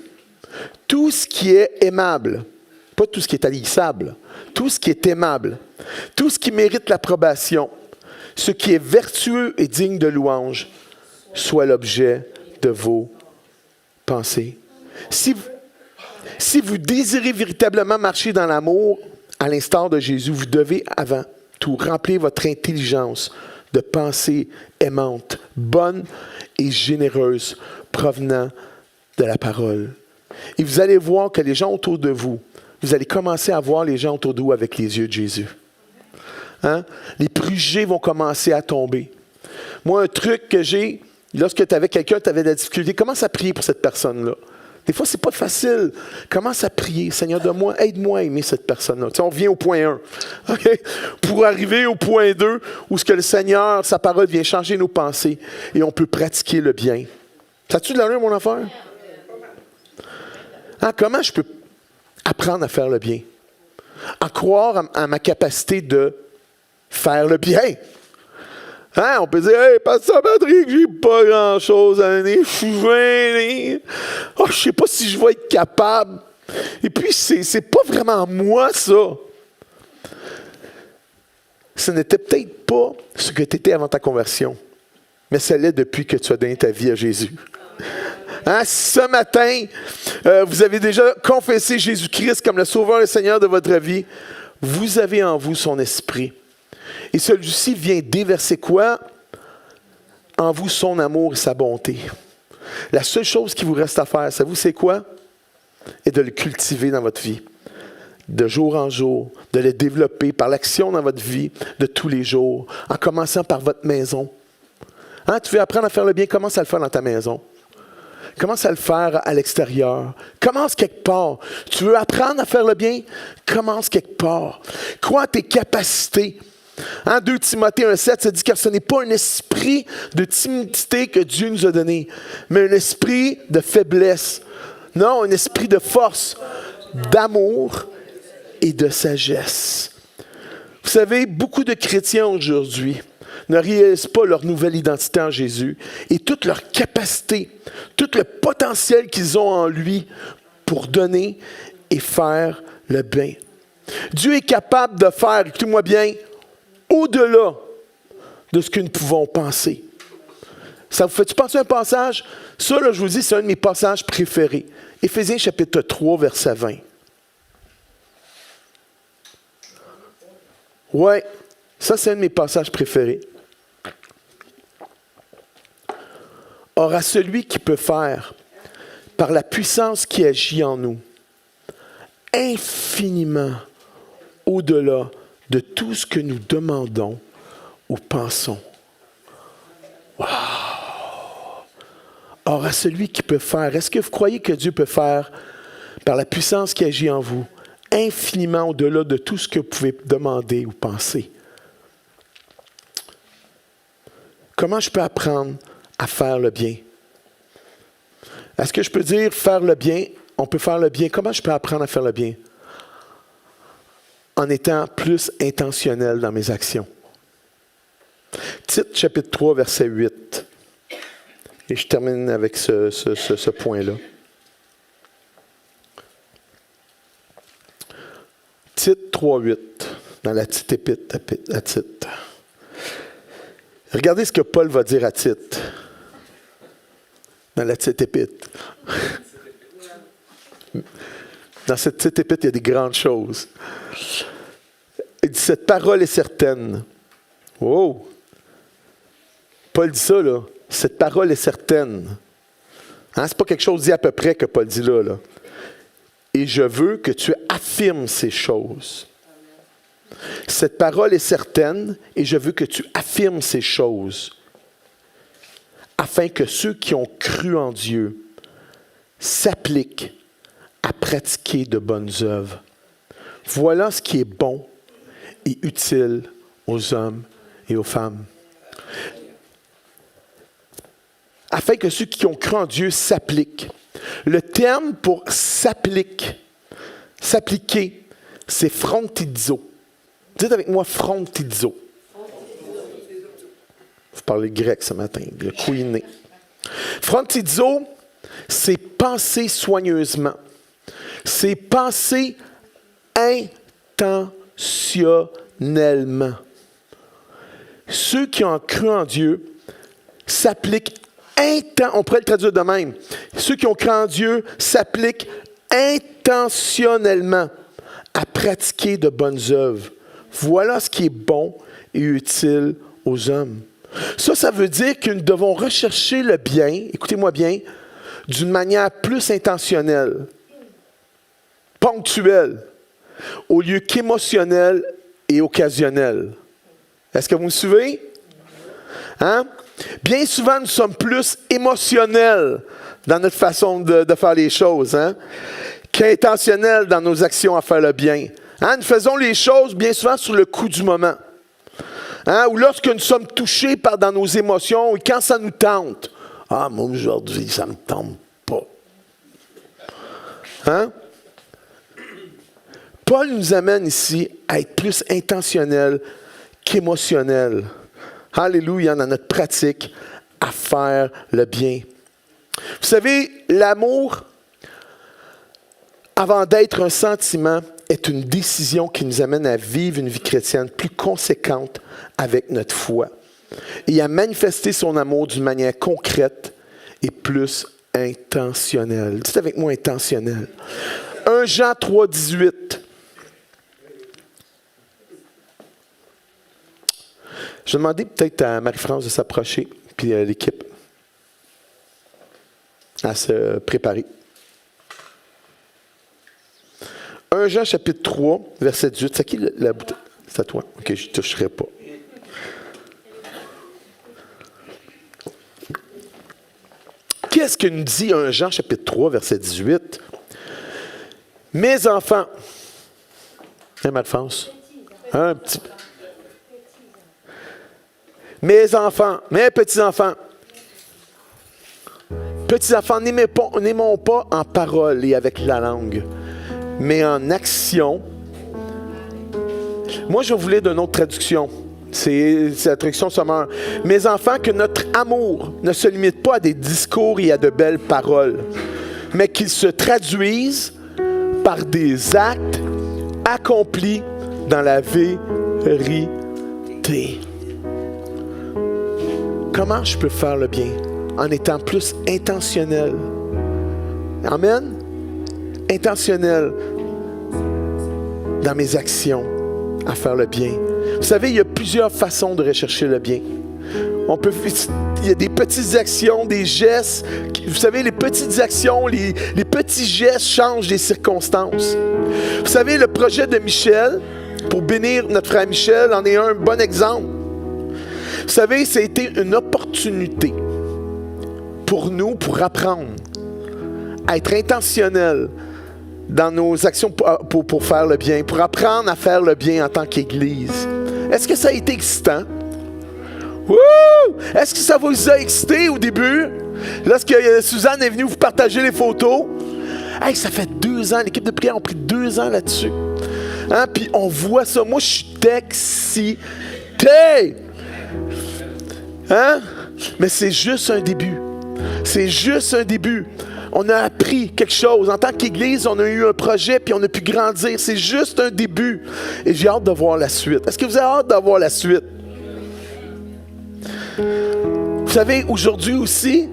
tout ce qui est aimable, pas tout ce qui est haïssable, tout ce qui est aimable, tout ce qui mérite l'approbation, ce qui est vertueux et digne de louange, soit l'objet de vos pensées. Si vous désirez véritablement marcher dans l'amour, à l'instar de Jésus, vous devez avant tout remplir votre intelligence de pensées aimantes, bonnes et généreuses, provenant de la parole. Et vous allez voir que les gens autour de vous, vous allez commencer à voir les gens autour de vous avec les yeux de Jésus. Hein? Les préjugés vont commencer à tomber. Moi, un truc que j'ai, lorsque tu avais quelqu'un, tu avais de la difficulté, commence à prier pour cette personne-là. Des fois, c'est pas facile. Commence à prier. Seigneur, aide-moi à aimer cette personne-là. Tu sais, on revient au point 1. Okay? Pour arriver au point 2, où ce que le Seigneur, sa parole vient changer nos pensées et on peut pratiquer le bien. Ça a-tu de l'allure, mon affaire? Hein, comment je peux apprendre à faire le bien? À croire à ma capacité de faire le bien. Hein, on peut dire, hey, Pasteur Patrick, j'ai pas grand-chose à donner, je suis gêné. Oh, je sais pas si je vais être capable. Et puis, c'est pas vraiment moi, ça. Ce n'était peut-être pas ce que tu étais avant ta conversion, mais ça l'est depuis que tu as donné ta vie à Jésus. Hein, ce matin, vous avez déjà confessé Jésus-Christ comme le Sauveur et Seigneur de votre vie. Vous avez en vous son esprit. Et celui-ci vient déverser quoi? En vous son amour et sa bonté. La seule chose qui vous reste à faire, savez-vous c'est quoi? Et de le cultiver dans votre vie. De jour en jour, de le développer par l'action dans votre vie de tous les jours, en commençant par votre maison. Hein, tu veux apprendre à faire le bien, commence à le faire dans ta maison. Commence à le faire à l'extérieur. Commence quelque part. Tu veux apprendre à faire le bien? Commence quelque part. Crois à tes capacités. En 2 Timothée 1,7, ça dit car ce n'est pas un esprit de timidité que Dieu nous a donné, mais un esprit de faiblesse. Non, un esprit de force, d'amour et de sagesse. Vous savez, beaucoup de chrétiens aujourd'hui ne réalisent pas leur nouvelle identité en Jésus et toute leur capacité, tout le potentiel qu'ils ont en lui pour donner et faire le bien. Dieu est capable de faire, écoutez-moi bien, au-delà de ce que nous pouvons penser. Ça vous fait-tu penser à un passage? Ça, là, je vous dis, c'est un de mes passages préférés. Éphésiens chapitre 3, verset 20. Ouais, ça, c'est un de mes passages préférés. Or, à celui qui peut faire, par la puissance qui agit en nous, infiniment au-delà de tout ce que nous demandons ou pensons. Wow! Or, à celui qui peut faire, est-ce que vous croyez que Dieu peut faire, par la puissance qui agit en vous, infiniment au-delà de tout ce que vous pouvez demander ou penser? Comment je peux apprendre à faire le bien? Est-ce que je peux dire faire le bien? On peut faire le bien. Comment je peux apprendre à faire le bien? En étant plus intentionnel dans mes actions. Tite, chapitre 3, verset 8. Et je termine avec ce point-là. Tite 3, 8, dans la petite épître à Tite. Regardez ce que Paul va dire à Tite, dans la petite épître. Dans cette petite épître, il y a des grandes choses. Il dit, cette parole est certaine. Wow! Paul dit ça, là. Cette parole est certaine. Hein? C'est pas quelque chose dit à peu près que Paul dit là, là. Et je veux que tu affirmes ces choses. Cette parole est certaine et je veux que tu affirmes ces choses afin que ceux qui ont cru en Dieu s'appliquent à pratiquer de bonnes œuvres. Voilà ce qui est bon et utile aux hommes et aux femmes. Afin que ceux qui ont cru en Dieu s'appliquent. Le terme pour s'appliquer, c'est frontizo. Dites avec moi frontizo. Vous parlez grec ce matin, le kouiné. Frontizo, c'est penser soigneusement. C'est penser intentionnellement. Ceux qui ont cru en Dieu s'appliquent on pourrait le traduire de même. Ceux qui ont cru en Dieu s'appliquent intentionnellement à pratiquer de bonnes œuvres. Voilà ce qui est bon et utile aux hommes. Ça veut dire que nous devons rechercher le bien, écoutez-moi bien, d'une manière plus intentionnelle, ponctuelle, au lieu qu'émotionnelle et occasionnelle. Est-ce que vous me suivez? Hein? Bien souvent, nous sommes plus émotionnels dans notre façon de faire les choses, hein, qu'intentionnels dans nos actions à faire le bien. Hein, nous faisons les choses bien souvent sur le coup du moment. Hein, ou lorsque nous sommes touchés dans nos émotions et quand ça nous tente. Ah, moi aujourd'hui, ça ne me tente pas. Hein? Paul nous amène ici à être plus intentionnel qu'émotionnel. Alléluia, dans notre pratique à faire le bien. Vous savez, l'amour, avant d'être un sentiment, est une décision qui nous amène à vivre une vie chrétienne plus conséquente avec notre foi et à manifester son amour d'une manière concrète et plus intentionnelle. Dites avec moi intentionnelle. 1 Jean 3, 18. Je vais demander peut-être à Marie-France de s'approcher, puis à l'équipe à se préparer. 1 Jean chapitre 3, verset 18. C'est qui la bouteille? C'est à toi. OK, je ne toucherai pas. Qu'est-ce que nous dit 1 Jean chapitre 3, verset 18? Mes enfants. Hein, Marie-France? Un petit peu. Mes enfants, mes petits-enfants. Petits-enfants, n'aimons pas en parole et avec la langue, mais en action. Moi, je vais vous lire d'une autre traduction. C'est la traduction sommaire. Mes enfants, que notre amour ne se limite pas à des discours et à de belles paroles, mais qu'il se traduise par des actes accomplis dans la vérité. Comment je peux faire le bien? En étant plus intentionnel. Amen? Intentionnel dans mes actions à faire le bien. Vous savez, il y a plusieurs façons de rechercher le bien. Il y a des petites actions, des gestes. Vous savez, les petites actions, les petits gestes changent les circonstances. Vous savez, le projet de Michel, pour bénir notre frère Michel, en est un bon exemple. Vous savez, ça a été une opportunité pour nous, pour apprendre à être intentionnel dans nos actions pour faire le bien, pour apprendre à faire le bien en tant qu'Église. Est-ce que ça a été excitant? Wouh! Est-ce que ça vous a excité au début? Lorsque Suzanne est venue vous partager les photos? Hey, ça fait 2 ans, l'équipe de prière a pris 2 ans là-dessus. Hein? Puis on voit ça. Moi, je suis excité. Hein? Mais c'est juste un début. C'est juste un début. On a appris quelque chose. En tant qu'Église, on a eu un projet puis on a pu grandir. C'est juste un début. Et j'ai hâte de voir la suite. Est-ce que vous avez hâte de voir la suite? Vous savez, aujourd'hui aussi,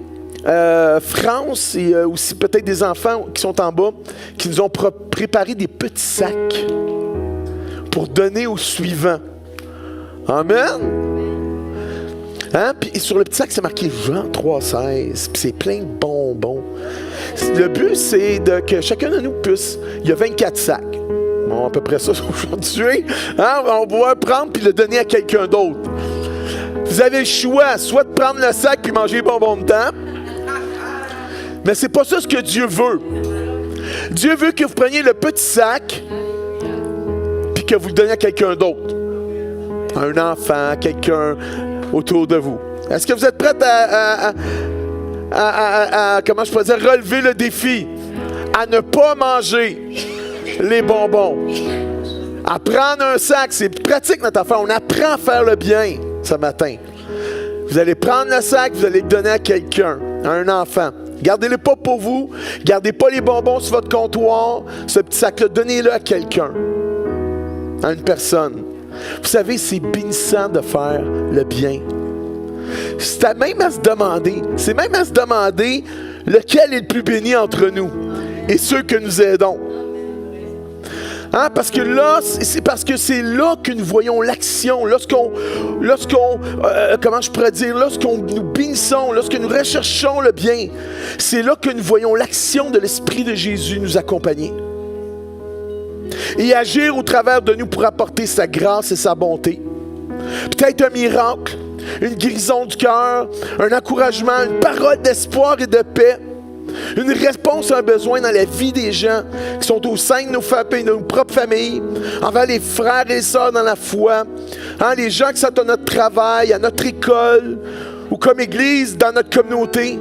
France et aussi peut-être des enfants qui sont en bas, qui nous ont préparé des petits sacs pour donner aux suivants. Amen! Hein? Puis sur le petit sac, c'est marqué Jean 3,16. Puis c'est plein de bonbons. Le but, c'est que chacun de nous puisse. Il y a 24 sacs. Bon, à peu près ça aujourd'hui. Hein? On va prendre puis le donner à quelqu'un d'autre. Vous avez le choix, soit de prendre le sac puis manger les bonbons dedans. Mais c'est pas ça ce que Dieu veut. Dieu veut que vous preniez le petit sac puis que vous le donniez à quelqu'un d'autre. Un enfant, quelqu'un autour de vous. Est-ce que vous êtes prêts à comment je pourrais dire, relever le défi? À ne pas manger les bonbons. À prendre un sac. C'est pratique notre affaire. On apprend à faire le bien ce matin. Vous allez prendre le sac, vous allez le donner à quelqu'un, à un enfant. Gardez-le pas pour vous. Gardez pas les bonbons sur votre comptoir. Ce petit sac-là, donnez-le à quelqu'un. À une personne. Vous savez, c'est bénissant de faire le bien. C'est même à se demander lequel est le plus béni entre nous et ceux que nous aidons. Hein? Parce que là, c'est parce que c'est là que nous voyons l'action. Lorsqu'on nous bénissons, lorsque nous recherchons le bien, c'est là que nous voyons l'action de l'Esprit de Jésus nous accompagner. Et agir au travers de nous pour apporter sa grâce et sa bonté. Peut-être un miracle, une guérison du cœur, un encouragement, une parole d'espoir et de paix, une réponse à un besoin dans la vie des gens qui sont au sein de nos propres familles, envers les frères et les sœurs dans la foi, les gens qui sont à notre travail, à notre école, ou comme Église, dans notre communauté.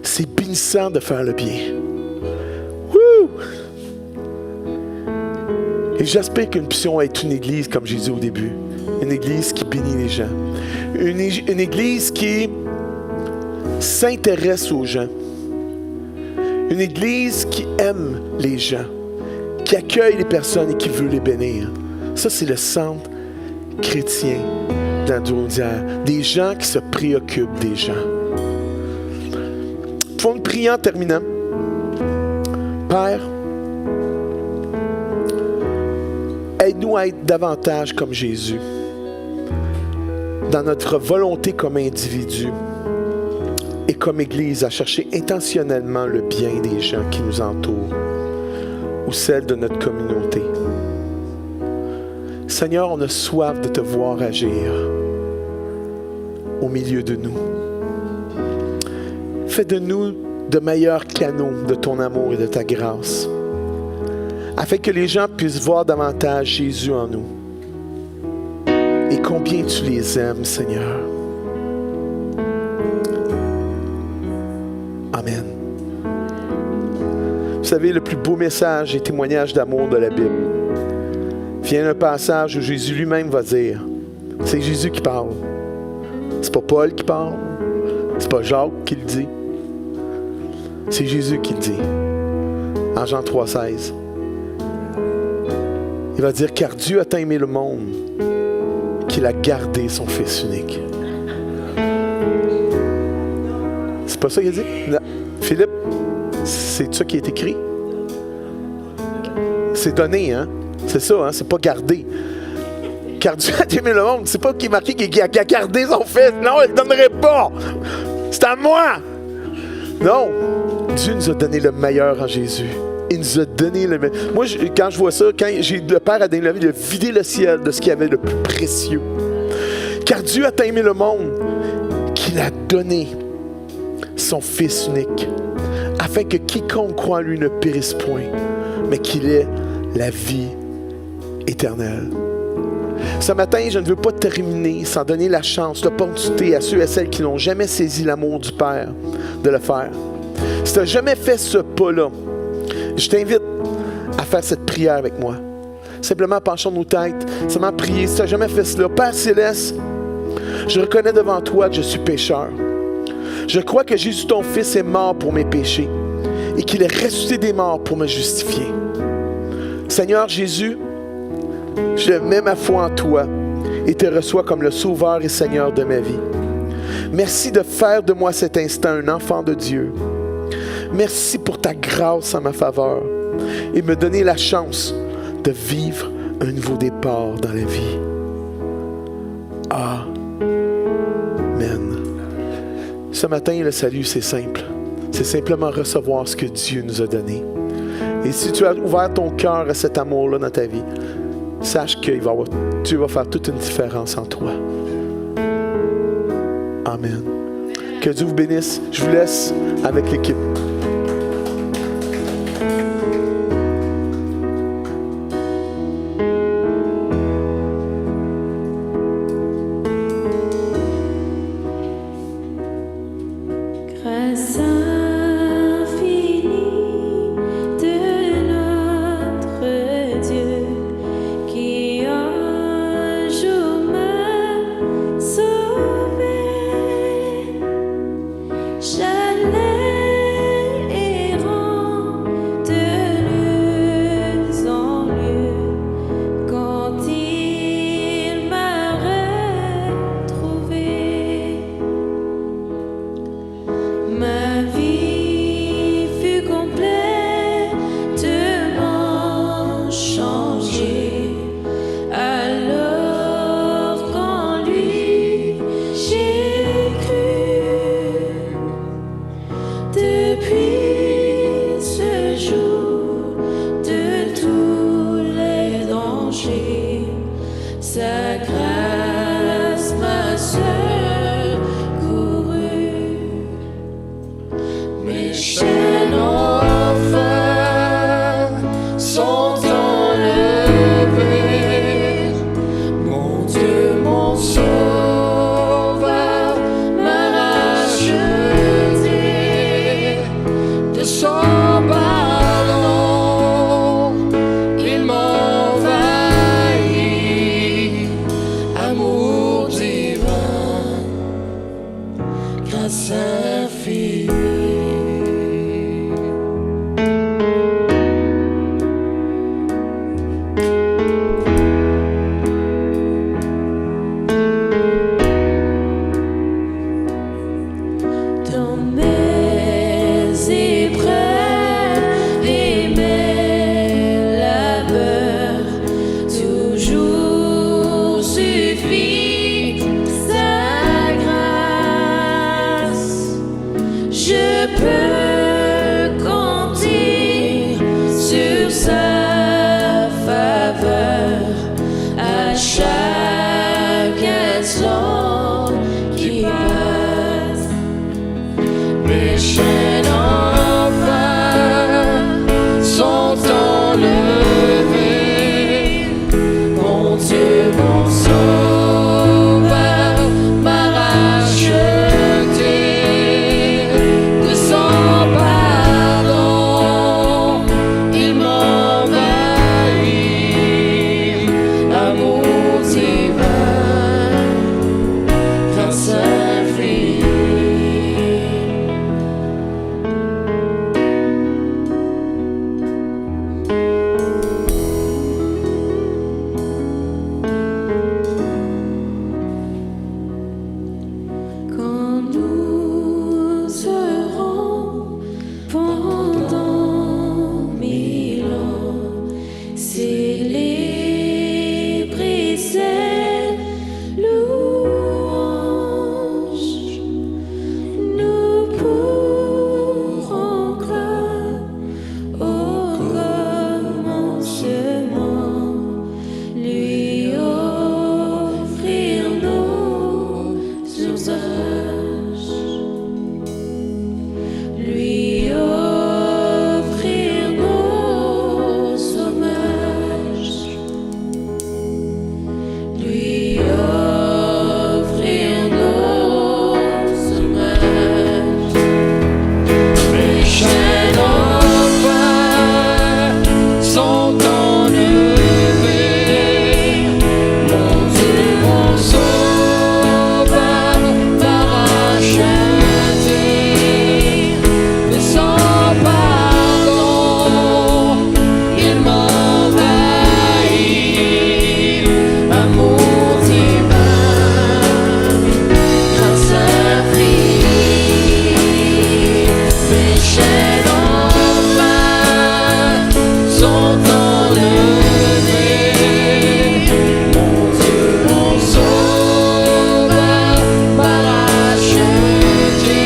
C'est bénissant de faire le bien. Wouh! Et j'espère que nous puissions être une Église, comme j'ai dit au début, une Église qui bénit les gens, une Église qui s'intéresse aux gens, une Église qui aime les gens, qui accueille les personnes et qui veut les bénir. Ça, c'est le centre chrétien de la Douaudière. Des gens qui se préoccupent des gens. Pouvons nous prier en terminant. Père, aide-nous à être davantage comme Jésus, dans notre volonté comme individu et comme Église, à chercher intentionnellement le bien des gens qui nous entourent ou celle de notre communauté. Seigneur, on a soif de te voir agir au milieu de nous. Fais de nous de meilleurs canaux de ton amour et de ta grâce, afin que les gens puissent voir davantage Jésus en nous. Et combien tu les aimes, Seigneur. Amen. Vous savez, le plus beau message et témoignage d'amour de la Bible vient d'un passage où Jésus lui-même va dire, c'est Jésus qui parle. C'est pas Paul qui parle, c'est pas Jacques qui le dit. C'est Jésus qui le dit. En Jean 3,16. Il va dire, car Dieu a tant aimé le monde qu'il a gardé son Fils unique. C'est pas ça qu'il a dit? Non. Philippe, c'est ça qui est écrit? C'est donné, hein? C'est ça, hein? C'est pas gardé. Car Dieu a aimé le monde. C'est pas qu'il est marqué qu'il a gardé son Fils. Non, il ne le donnerait pas. C'est à moi. Non. Dieu nous a donné le meilleur en Jésus. Il nous a donné le meilleur. Moi, quand je vois ça, quand le Père a donné la vie, il a vidé le ciel de ce qu'il y avait de plus précieux. Car Dieu a tant aimé le monde qu'il a donné son Fils unique, afin que quiconque croit en lui ne périsse point, mais qu'il ait la vie éternelle. Ce matin, je ne veux pas terminer sans donner la chance, l'opportunité à ceux et celles qui n'ont jamais saisi l'amour du Père de le faire. Si tu n'as jamais fait ce pas-là, je t'invite à faire cette prière avec moi. Simplement penchons nos têtes, simplement prier. Si tu n'as jamais fait cela, Père Céleste, je reconnais devant toi que je suis pécheur. Je crois que Jésus, ton Fils, est mort pour mes péchés et qu'il est ressuscité des morts pour me justifier. Seigneur Jésus, je mets ma foi en toi et te reçois comme le Sauveur et Seigneur de ma vie. Merci de faire de moi cet instant un enfant de Dieu. Merci pour ta grâce en ma faveur et me donner la chance de vivre un nouveau départ dans la vie. Amen. Ce matin, le salut, c'est simple. C'est simplement recevoir ce que Dieu nous a donné. Et si tu as ouvert ton cœur à cet amour-là dans ta vie, sache que Dieu va faire toute une différence en toi. Amen. Que Dieu vous bénisse. Je vous laisse avec l'équipe. Grâce infinie de notre Dieu qui un jour m'a sauvé. J'allais errant de lieu en lieu quand il m'a retrouvé. Me grâce infinie. Dans mes épreuves et mes labeurs, toujours suffit sa grâce. Je peux compter sur sa faveur à chaque instant qui passe. Mes chaînes enfin sont enlevées. Mon Dieu, mon sauveur m'a racheté. De son pardon, il m'envahit. Amour divin, grâce infinie. Quand nous serons pendant 1000 ans, célébrer ses louanges, nous pourrons comme au commencement lui offrir nos usages, lui offrir nos hommages, lui offrir nos hommages. Mes chaînes enfin sont enlevées. Mon Dieu, mon sauveur m'a racheté. De son pardon, il m'envahit. Amour divin, grâce infinie. Mes chaînes enfin sont enlevées. Mon Dieu, mon sauveur m'a racheté.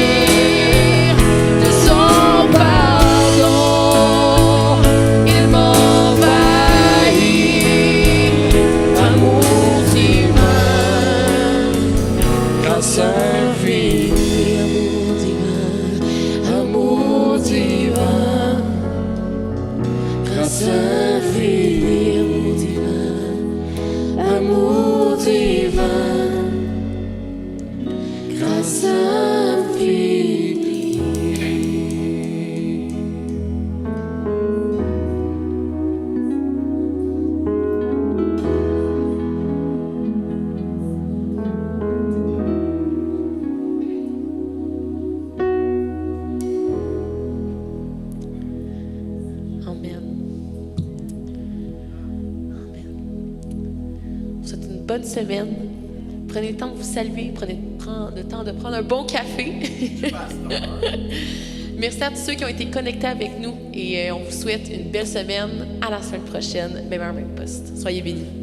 De son pardon, il m'envahit. Amour divin, grâce infinie. Amour divin, grâce infinie. Amour divin, grâce infinie. Amen. Amen. Vous souhaite une bonne semaine. Prenez le temps de vous saluer. Prenez le temps de prendre un bon café. Merci à tous ceux qui ont été connectés avec nous et on vous souhaite une belle semaine. À la semaine prochaine, même heure, même poste. Soyez bénis.